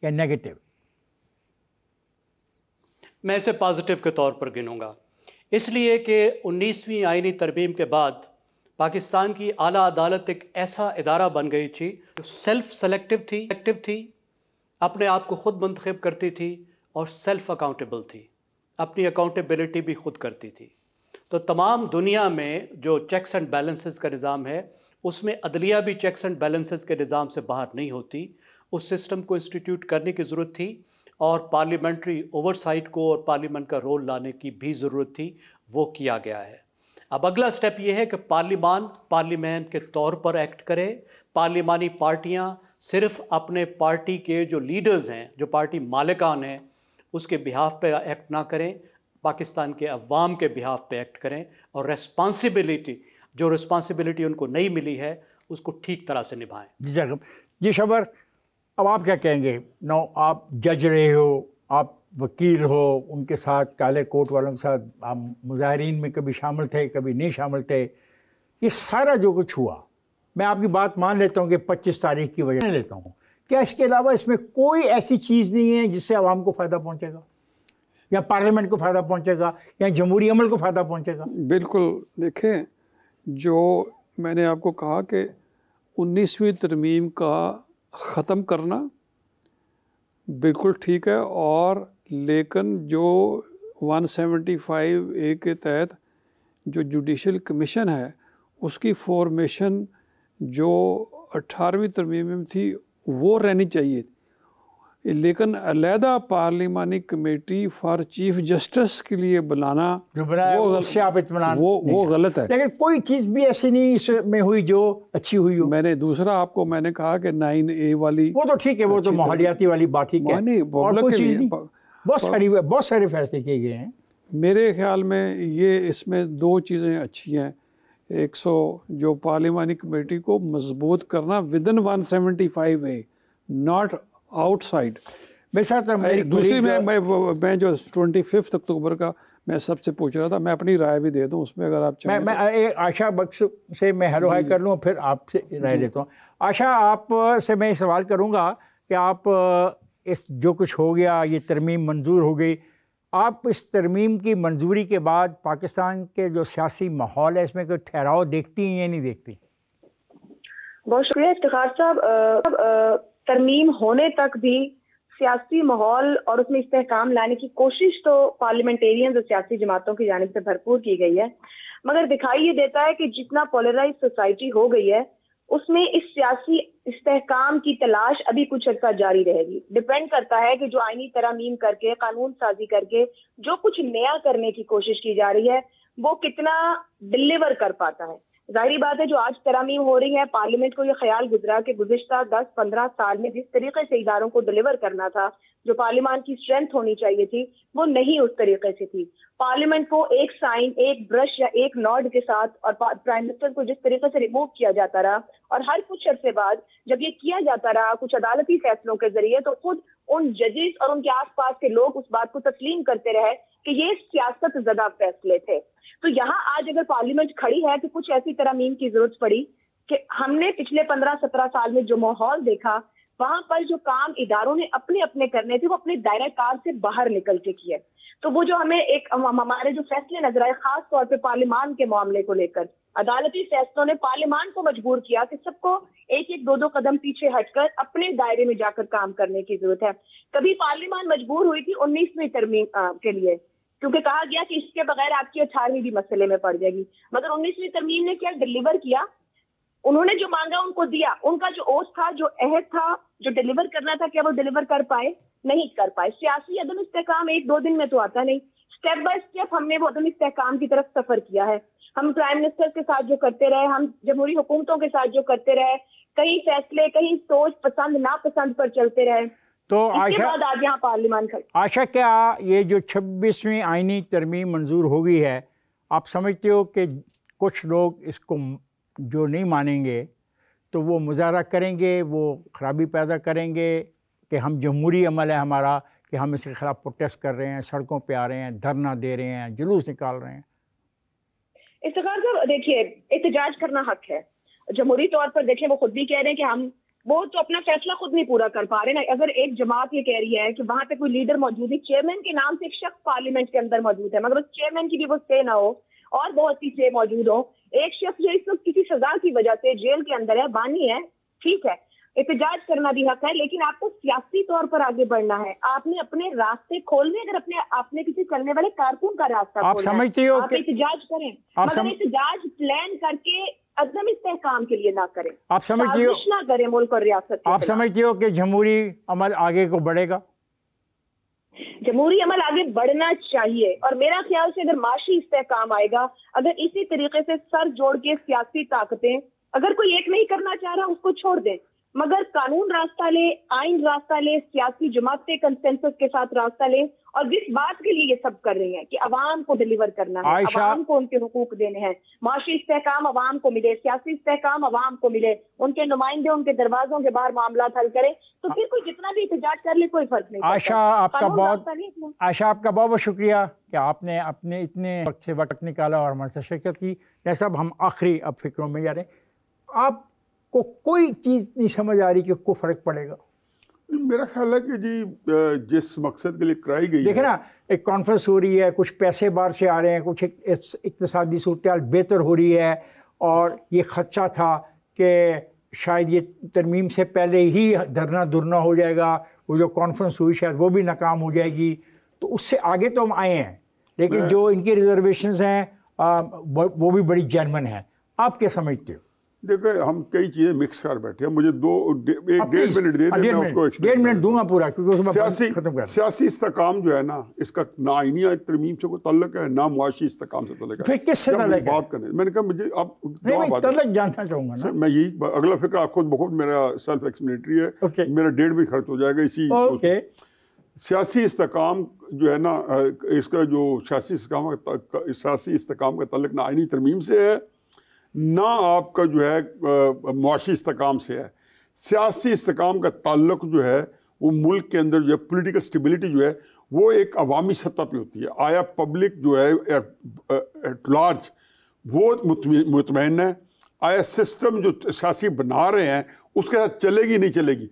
یا نیگیٹو؟
میں اسے پازیٹیو کے طور پر گنوں گا، اس لیے کہ 19ویں آئینی ترمیم کے بعد پاکستان کی اعلیٰ عدالت ایک ایسا ادارہ بن گئی تھی جو سیلف سلیکٹیو تھی، اپنے آپ کو خود منتخب کرتی تھی اور سیلف اکاؤنٹیبل تھی، اپنی اکاؤنٹیبلٹی بھی خود کرتی تھی. تو تمام دنیا میں جو چیکس اینڈ بیلنسز کا نظام ہے اس میں عدلیہ بھی چیکس اینڈ بیلنسز کے نظام سے باہر نہیں ہوتی. اس سسٹم کو انسٹیٹیوٹ کرنے کی ضرورت تھی اور پارلیمنٹری اوور سائٹ کو اور پارلیمنٹ کا رول لانے کی بھی ضرورت تھی. وہ کیا گیا ہے. اب اگلا سٹیپ یہ ہے کہ پارلیمان کے طور پر ایکٹ کرے. پارلیمانی پارٹیاں صرف اپنے پارٹی کے جو لیڈرز ہیں، جو پارٹی مالکان ہیں، اس کے بہاف پہ ایکٹ نہ کریں، پاکستان کے عوام کے بہاف پہ ایکٹ کریں، اور رسپانسبلٹی ان کو نہیں ملی ہے اس کو ٹھیک طرح سے نبھائیں.
جی شبر، اب آپ کیا کہیں گے؟ آپ جج رہے ہو، آپ وکیل ہو، ان کے ساتھ کالے کوٹ والوں کے ساتھ آپ مظاہرین میں کبھی شامل تھے کبھی نہیں شامل تھے، یہ سارا جو کچھ ہوا، میں آپ کی بات مان لیتا ہوں کہ 25 تاریخ کی وجہ سے لیتا ہوں، کیا اس کے علاوہ اس میں کوئی ایسی چیز نہیں ہے جس سے عوام کو فائدہ پہنچے گا یا پارلیمنٹ کو فائدہ پہنچے گا یا جمہوری عمل کو فائدہ پہنچے گا؟
بالکل، دیکھیں جو میں نے آپ کو کہا کہ 19ویں ترمیم کا ختم کرنا بالکل ٹھیک ہے، اور لیکن جو 175A کے تحت جو جوڈیشل کمیشن ہے اس کی فارمیشن جو 18ویں ترمیم میں تھی وہ رہنی چاہیے، لیکن علیحدہ پارلیمانی کمیٹی فار چیف جسٹس کے لیے بلانا
اس سے آپ اطمینان
وہ غلط ہے.
لیکن کوئی چیز بھی ایسی نہیں اس میں ہوئی جو اچھی ہوئی ہو.
میں نے دوسرا آپ کو میں نے کہا کہ 9A والی
وہ تو ٹھیک ہے، وہ تو ماحولیاتی والی بات ٹھیک ہے، اور کوئی چیز نہیں، بہت سارے فیصلے کیے گئے ہیں.
میرے خیال میں یہ اس میں دو چیزیں اچھی ہیں. 100 جو پارلیمانی کمیٹی کو مضبوط کرنا ودن 175A، ناٹ آؤٹ سائڈ. دوسری میں جو 25 اکتوبر کا میں سب سے پوچھ رہا تھا، میں اپنی رائے بھی دے دوں اس میں اگر آپ چاہیں.
میں آشا بخش سے میں ہیلو ہائی کر لوں، پھر آپ سے رائے لیتا ہوں. آشا، آپ سے میں یہ سوال کروں گا کہ آپ اس جو کچھ ہو گیا، یہ ترمیم منظور ہو گئی، آپ اس ترمیم کی منظوری کے بعد پاکستان کے جو سیاسی ماحول ہے اس میں کوئی ٹھہراؤ دیکھتی ہیں یا نہیں دیکھتی؟
بہت شکریہ افتخار صاحب. ترمیم ہونے تک بھی سیاسی ماحول اور اس میں استحکام لانے کی کوشش تو پارلیمنٹیرینز اور سیاسی جماعتوں کی جانب سے بھرپور کی گئی ہے، مگر دکھائی یہ دیتا ہے کہ جتنا پولرائز سوسائٹی ہو گئی ہے اس میں اس سیاسی استحکام کی تلاش ابھی کچھ عرصہ جاری رہے گی. ڈپینڈ کرتا ہے کہ جو آئینی ترامیم کر کے، قانون سازی کر کے جو کچھ نیا کرنے کی کوشش کی جا رہی ہے وہ کتنا ڈلیور کر پاتا ہے. ظاہری بات ہے جو آج ترامیم ہو رہی ہے، پارلیمنٹ کو یہ خیال گزرا کہ گزشتہ 10-15 سال میں جس طریقے سے اداروں کو ڈلیور کرنا تھا، جو پارلیمان کی اسٹرینتھ ہونی چاہیے تھی، وہ نہیں اس طریقے سے تھی. پارلیمنٹ کو ایک سائن، ایک برش یا ایک نوڈ کے ساتھ اور پرائم منسٹر کو جس طریقے سے ریموو کیا جاتا رہا، اور ہر کچھ عرصے بعد جب یہ کیا جاتا رہا کچھ عدالتی فیصلوں کے ذریعے، تو خود ان ججز اور ان کے آس پاس کے لوگ اس بات کو تسلیم کرتے رہے کہ یہ سیاست زدہ فیصلے تھے. تو یہاں آج اگر پارلیمنٹ کھڑی ہے کہ کچھ ایسی ترامیم کی ضرورت پڑی کہ ہم نے پچھلے 15-17 سال میں جو ماحول دیکھا، وہاں پر جو کام اداروں نے اپنے اپنے کرنے تھے وہ اپنے دائرہ کار سے باہر نکل کے کیے. تو وہ جو ہمیں ہمارے جو فیصلے نظر آئے، خاص طور پہ پارلیمان کے معاملے کو لے کر، عدالتی فیصلوں نے پارلیمان کو مجبور کیا کہ سب کو ایک ایک دو قدم پیچھے ہٹ کر اپنے دائرے میں جا کر کام کرنے کی ضرورت ہے. کبھی پارلیمان مجبور ہوئی تھی 19ویں ترمیم کے لیے، کیونکہ کہا گیا کہ اس کے بغیر آپ کی 18ویں بھی مسئلے میں پڑ جائے گی، مگر 19ویں ترمیم نے کیا ڈلیور کیا؟ انہوں نے جو مانگا ان کو دیا. ان کا جو اوتھ تھا، جو عہد تھا، جو ڈلیور کرنا تھا، کیا وہ ڈلیور کر پائے؟ نہیں کر پائے. سیاسی عدم استحکام 1-2 دن میں تو آتا نہیں. اسٹیپ بائی اسٹیپ ہم نے وہ عدم استحکام کی طرف سفر کیا ہے. ہم پرائم منسٹر کے ساتھ جو کرتے رہے، ہم جمہوری حکومتوں کے ساتھ جو کرتے رہے، کئی فیصلے کہیں سوچ پسند ناپسند پر چلتے رہے. تو
آشا، کیا یہ جو 26ویں آئینی ترمیم منظور ہو گئی ہے، آپ سمجھتے ہو کہ کچھ لوگ اس کو جو نہیں مانیں گے تو وہ مظاہرہ کریں گے، وہ خرابی پیدا کریں گے کہ ہم جمہوری عمل ہے ہمارا، کہ ہم اس کے خلاف پروٹیسٹ کر رہے ہیں، سڑکوں پہ آ رہے ہیں، دھرنا دے رہے ہیں، جلوس نکال رہے ہیں؟
افتخار صاحب دیکھیے، احتجاج کرنا حق ہے. جمہوری طور پر دیکھیں وہ خود بھی کہہ رہے ہیں کہ ہم وہ تو اپنا فیصلہ خود نہیں پورا کر پا رہے نا. اگر ایک جماعت یہ کہہ رہی ہے کہ وہاں پہ کوئی لیڈر موجود ہے، چیئرمین کے نام سے ایک شخص پارلیمنٹ کے اندر موجود ہے، مگر اس چیئرمین کی بھی وہ سے نہ ہو اور بہت سی سے موجود ہو، ایک شخص جو اس وقت کسی سزا کی وجہ سے جیل کے اندر ہے، بانی ہے، ٹھیک ہے، احتجاج کرنا بھی حق ہے، لیکن آپ کو سیاسی طور پر آگے بڑھنا ہے. آپ نے اپنے راستے کھولنے، اگر آپ نے کسی چلنے والے کارکن کا راستہ کھولنا ہے، آپ احتجاج کریں، مگر احتجاج پلان کر کے عدم استحکام کے لیے نہ کریں.
آپ سمجھتی ہو
نہ کریں ملک اور ریاست.
آپ سمجھتی ہو کہ جمہوری عمل آگے کو بڑھے گا؟
جمہوری عمل آگے بڑھنا چاہیے، اور میرا خیال سے اگر معاشی استحکام آئے گا، اگر اسی طریقے سے سر جوڑ کے سیاسی طاقتیں، اگر کوئی ایک نہیں کرنا چاہ رہا اس کو چھوڑ دیں،
مگر قانون راستہ لے, آئین راستہ لے, سیاسی جماعتیں کنسنسس کے ساتھ راستہ لیں, اور جس بات کے لیے یہ سب کر رہی ہیں کہ عوام کو ڈیلیور کرنا ہے, عوام کو ان کے حقوق دینے ہیں, معاشی استحکام عوام کو ملے, سیاسی استحکام عوام کو ملے, ان کے نمائندے ان کے دروازوں کے باہر معاملات حل کریں, تو پھر کوئی جتنا بھی احتجاج کر لے کوئی فرق نہیں.
عائشہ آپ کا بہت بہت شکریہ کہ آپ نے اپنے اتنے وقت سے وقت نکالا اور ہمارے ساتھ شرکت کی. جیسا اب ہم آخری اب فکروں میں جا رہے ہیں, آپ کو کوئی چیز نہیں سمجھ آ رہی کہ کوئی فرق پڑے گا؟
میرا خیال ہے کہ جی جس مقصد کے لیے کرائی گئی
دیکھیں نا, ایک کانفرنس ہو رہی ہے, کچھ پیسے باہر سے آ رہے ہیں, کچھ اقتصادی صورتحال بہتر ہو رہی ہے, اور یہ خدشہ تھا کہ شاید یہ ترمیم سے پہلے ہی دھرنا دھرنا ہو جائے گا, وہ جو کانفرنس ہوئی شاید وہ بھی ناکام ہو جائے گی, تو اس سے آگے تو ہم آئے ہیں, لیکن جو ان کی ریزرویشنز ہیں وہ بھی بڑی جینون ہیں. آپ کیا سمجھتے ہو؟
دیکھیں ہم کئی چیزیں مکس کر بیٹھے ہیں, مجھے ڈیڑھ منٹ دے دیں, میں اس کو
ڈیڑھ منٹ دوں گا پورا, کیونکہ ختم کر.
سیاسی استحکام جو ہے نا, اس کا نہ آئینی ترمیم سے کوئی تعلق ہے, نہ معاشی استحکام سے تعلق ہے.
پھر کس سے تعلق ہے؟
بات کرنے میں نے کہا مجھے آپ
تعلق جاننا چاہوں گا نا.
میں یہی اگلا فکر آپ خود بخود میرا سیلف ایکسپلینیٹری ہے, میرا ڈیڑھ بھی خرچ ہو جائے گا اسی. سیاسی استحکام جو ہے نا, اس کا جو سیاسی استحکام کا تعلق نہ آئینی ترمیم سے ہے, نہ آپ کا جو ہے معاشی استحکام سے ہے. سیاسی استحکام کا تعلق جو ہے وہ ملک کے اندر جو ہے پولیٹیکل سٹیبلٹی جو ہے وہ ایک عوامی سطح پہ ہوتی ہے. آیا پبلک جو ہے ایٹ لارج وہ مطمئن ہے؟ آیا سسٹم جو سیاسی بنا رہے ہیں اس کے ساتھ چلے گی نہیں چلے گی؟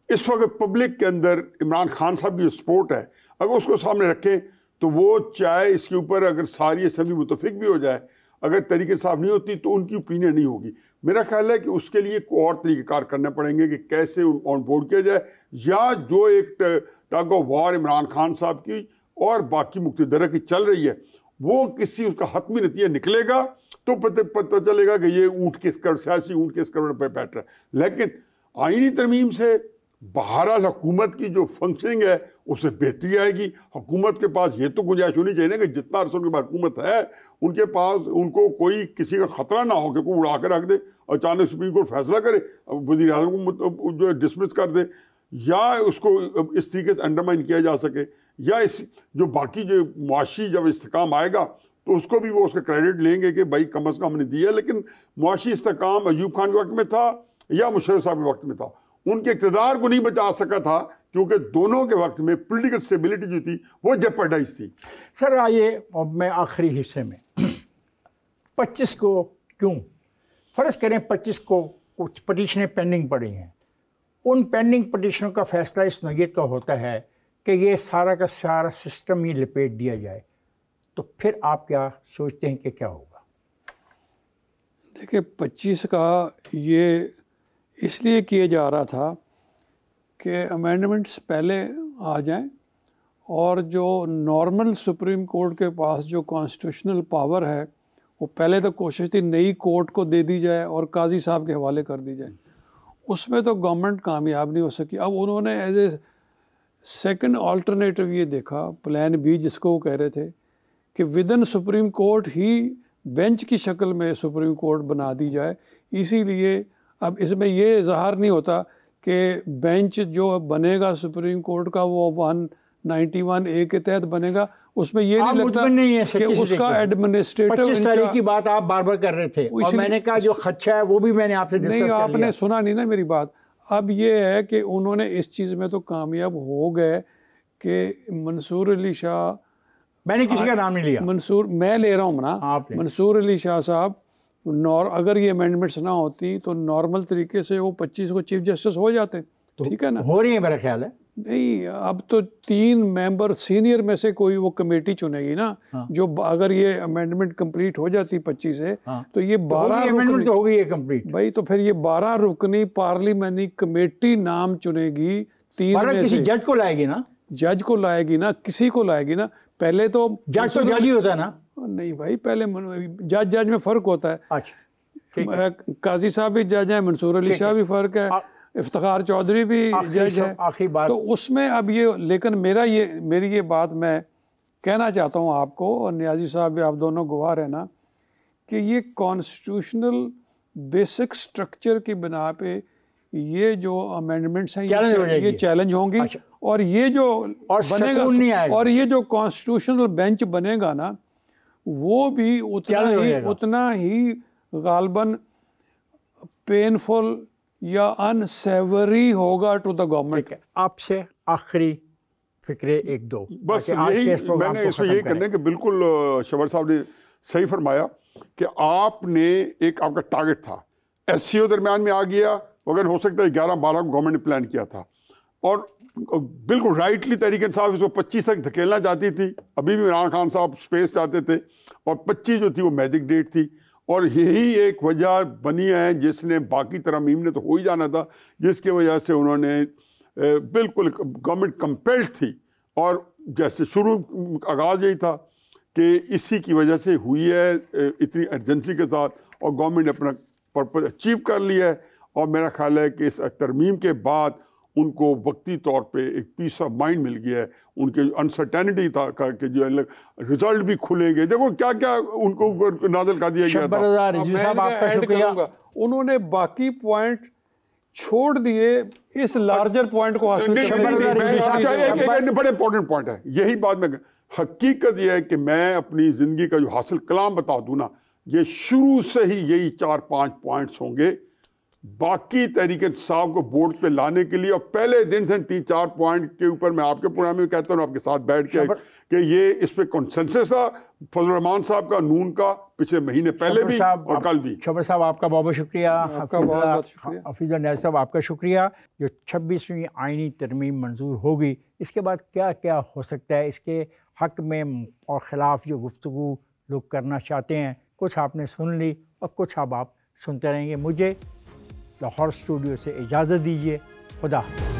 اس وقت پبلک کے اندر عمران خان صاحب کی جو سپورٹ ہے, اگر اس کو سامنے رکھیں تو وہ چاہے اس کے اوپر اگر ساری اسمبلی متفق بھی ہو جائے, اگر طریقے صاف نہیں ہوتی تو ان کی اوپینین نہیں ہوگی. میرا خیال ہے کہ اس کے لیے کوئی اور طریقہ کار کرنے پڑیں گے کہ کیسے آن بورڈ کیا جائے, یا جو ایک tug of war Imran Khan Sahib کی اور باقی مقتدرہ کی چل رہی ہے وہ کسی اس کا حتمی نتیجہ نکلے گا تو پتہ چلے گا کہ یہ اونٹ کس کروڑ, سیاسی اونٹ کس کروڑ پہ بیٹھ رہا ہے. لیکن آئینی ترمیم سے بہرحال حکومت کی جو فنکشننگ ہے اس سے بہتری آئے گی. حکومت کے پاس یہ تو گنجائش ہونی چاہیے نا کہ جتنا عرصہ ان کے پاس حکومت ہے ان کے پاس ان کو کوئی کسی کا خطرہ نہ ہو کہ کوئی اڑا کے رکھ دے, اچانک سپریم کورٹ فیصلہ کرے, وزیر اعظم کو جو ہے ڈسمس کر دے, یا اس کو اس طریقے سے انڈرمائن کیا جا سکے, یا اس جو باقی جو معاشی جب استحکام آئے گا تو اس کو بھی وہ اس کا کریڈٹ لیں گے کہ بھائی کم از کم ہم نے دیا. لیکن معاشی استحکام ایوب خان کے وقت میں تھا یا مشرف صاحب کے وقت میں تھا, ان کے اقتدار کو نہیں بچا سکا تھا کیونکہ دونوں کے وقت میں پولیٹیکل اسٹیبلٹی جو تھی وہ جیپرڈائز تھی.
سر آئیے اب میں آخری حصے میں 25 کو کیوں فرض کریں 25 کو کچھ پٹیشنیں پینڈنگ پڑی ہیں, ان پینڈنگ پٹیشنوں کا فیصلہ اس نوعیت کا ہوتا ہے کہ یہ سارا کا سارا سسٹم ہی لپیٹ دیا جائے, تو پھر آپ کیا سوچتے ہیں کہ کیا ہوگا؟
دیکھیں 25 کا یہ اس لیے کیا جا رہا تھا کہ امینڈمنٹس پہلے آ جائیں, اور جو نارمل سپریم کورٹ کے پاس جو کانسٹیٹیوشنل پاور ہے وہ پہلے تو کوشش تھی نئی کورٹ کو دے دی جائے اور قاضی صاحب کے حوالے کر دی جائے. اس میں تو گورنمنٹ کامیاب نہیں ہو سکی. اب انہوں نے ایز اے سیکنڈ آلٹرنیٹو یہ دیکھا, پلان بی جس کو وہ کہہ رہے تھے, کہ ودن سپریم کورٹ ہی بینچ کی شکل میں سپریم کورٹ بنا دی جائے. اسی لیے اب اس میں یہ اظہار نہیں ہوتا کہ بینچ جو بنے گا سپریم کورٹ کا وہ 191A کے تحت بنے گا, اس میں یہ نہیں لگتا کہ اس کا ایڈمنسٹریٹو
25 تاریخ کی بات آپ بار بار کر رہے تھے, اور میں نے کہا جو خدشہ ہے وہ بھی میں نے آپ سے ڈسکس کر لیا.
نہیں, آپ نے سنا نہیں نا میری بات. اب یہ ہے کہ انہوں نے اس چیز میں تو کامیاب ہو گئے کہ منصور علی شاہ,
میں نے کسی کا نام نہیں لیا,
میں لے رہا ہوں نا, منصور علی شاہ صاحب اگر یہ امینڈمنٹس نہ ہوتی تو نارمل طریقے سے وہ 25 کو چیف جسٹس ہو جاتے. ٹھیک ہے نا,
ہو رہی ہے میرا خیال ہے.
نہیں, اب تو 3 ممبر سینئر میں سے کوئی وہ کمیٹی چنے گی نا, جو اگر یہ امینڈمنٹ کمپلیٹ ہو جاتی 25 سے تو یہ 12
امینڈمنٹ تو ہو گئی ہے کمپلیٹ
بھائی, تو پھر یہ 12 رکنی پارلیمانی کمیٹی نام چنے گی. 3 میں
کسی جج کو لائے گی نا,
جج کو لائے گی نا, کسی کو لائے گی نا. پہلے تو
جج تو جج ہی ہوتا ہے نا.
نہیں بھائی, پہلے جج میں فرق ہوتا ہے.
اچھا,
قاضی صاحب بھی جج ہیں, منصور علی شاہ بھی فرق ہے, افتخار چودھری بھی جج ہے.
آخری بات
تو اس میں اب یہ, لیکن میری یہ بات میں کہنا چاہتا ہوں آپ کو, اور نیازی صاحب بھی, آپ دونوں گواہ ہیں نا, کہ یہ کانسٹیٹیوشنل بیسک سٹرکچر کی بنا پہ یہ جو امینڈمنٹس ہیں
یہ
چیلنج ہوں گی, اور یہ جو بنے گا اور یہ جو کانسٹیٹیوشنل بینچ بنے گا نا وہ بھی اتنا ہی غالباً پینفل یا ان سیوری ہوگا ٹو دا گورنمنٹ.
آپ سے آخری فکرے ایک دو,
بس یہی میں نے اس میں یہی کرنا ہے کہ بالکل شبر صاحب نے صحیح فرمایا کہ آپ نے ایک آپ کا ٹارگٹ تھا, ایس سی او درمیان میں آ گیا, اگر ہو سکتا ہے 11-12 کو گورنمنٹ نے پلان کیا تھا, اور بالکل رائٹلی تحریک انصاف اس کو 25 تک دھکیلنا چاہتی تھی, ابھی بھی عمران خان صاحب اسپیس چاہتے تھے, اور 25 جو تھی وہ میجک ڈیٹ تھی, اور یہی ایک وجہ بنی ہے جس نے باقی ترامیم نے تو ہو ہی جانا تھا, جس کی وجہ سے انہوں نے بالکل گورنمنٹ کمپیلڈ تھی, اور جیسے شروع آغاز یہی تھا کہ اسی کی وجہ سے ہوئی ہے اتنی ایرجنسی کے ساتھ, اور گورنمنٹ نے اپنا پرپز اچیو کر لیا ہے, اور میرا خیال ہے کہ اس ترمیم کے بعد ان کو وقتی طور پہ ایک پیس آف مائنڈ مل گیا ہے, ان کے انسرٹینٹی تھا کہ جو رزلٹ بھی کھلیں گے, دیکھو کیا کیا ان کو نازل کر دیا گیا تھا.
صاحب آپ کا شکریہ.
انہوں نے باقی پوائنٹ چھوڑ دیے اس لارجر پوائنٹ کو حاصل کرنے.
بڑے امپورٹنٹ پوائنٹ ہے, یہی بات میں حقیقت یہ ہے کہ میں اپنی زندگی کا جو حاصل کلام بتا دوں نا, یہ شروع سے ہی یہی 4-5 پوائنٹس ہوں گے باقی تحریک انصاف کو بورڈ پہ لانے کے لیے, اور پہلے دن سے 3-4 پوائنٹ کے اوپر میں آپ کے پروگرام میں کہتا ہوں آپ کے ساتھ بیٹھ کے کہ یہ اس پہ کنسنسس تھا فضل الرحمان صاحب کا, نون کا, پچھلے مہینے پہلے بھی اور کل بھی.
شبر صاحب آپ کا بہت بہت شکریہ. حفیظ نیاز صاحب آپ کا شکریہ. جو 26ویں آئینی ترمیم منظور ہوگی, اس کے بعد کیا کیا ہو سکتا ہے, اس کے حق میں اور خلاف جو گفتگو لوگ کرنا چاہتے ہیں, کچھ آپ نے سن لی اور کچھ اب آپ سنتے رہیں گے. مجھے لاہور اسٹوڈیو سے اجازت دیجیے. خدا حافظ.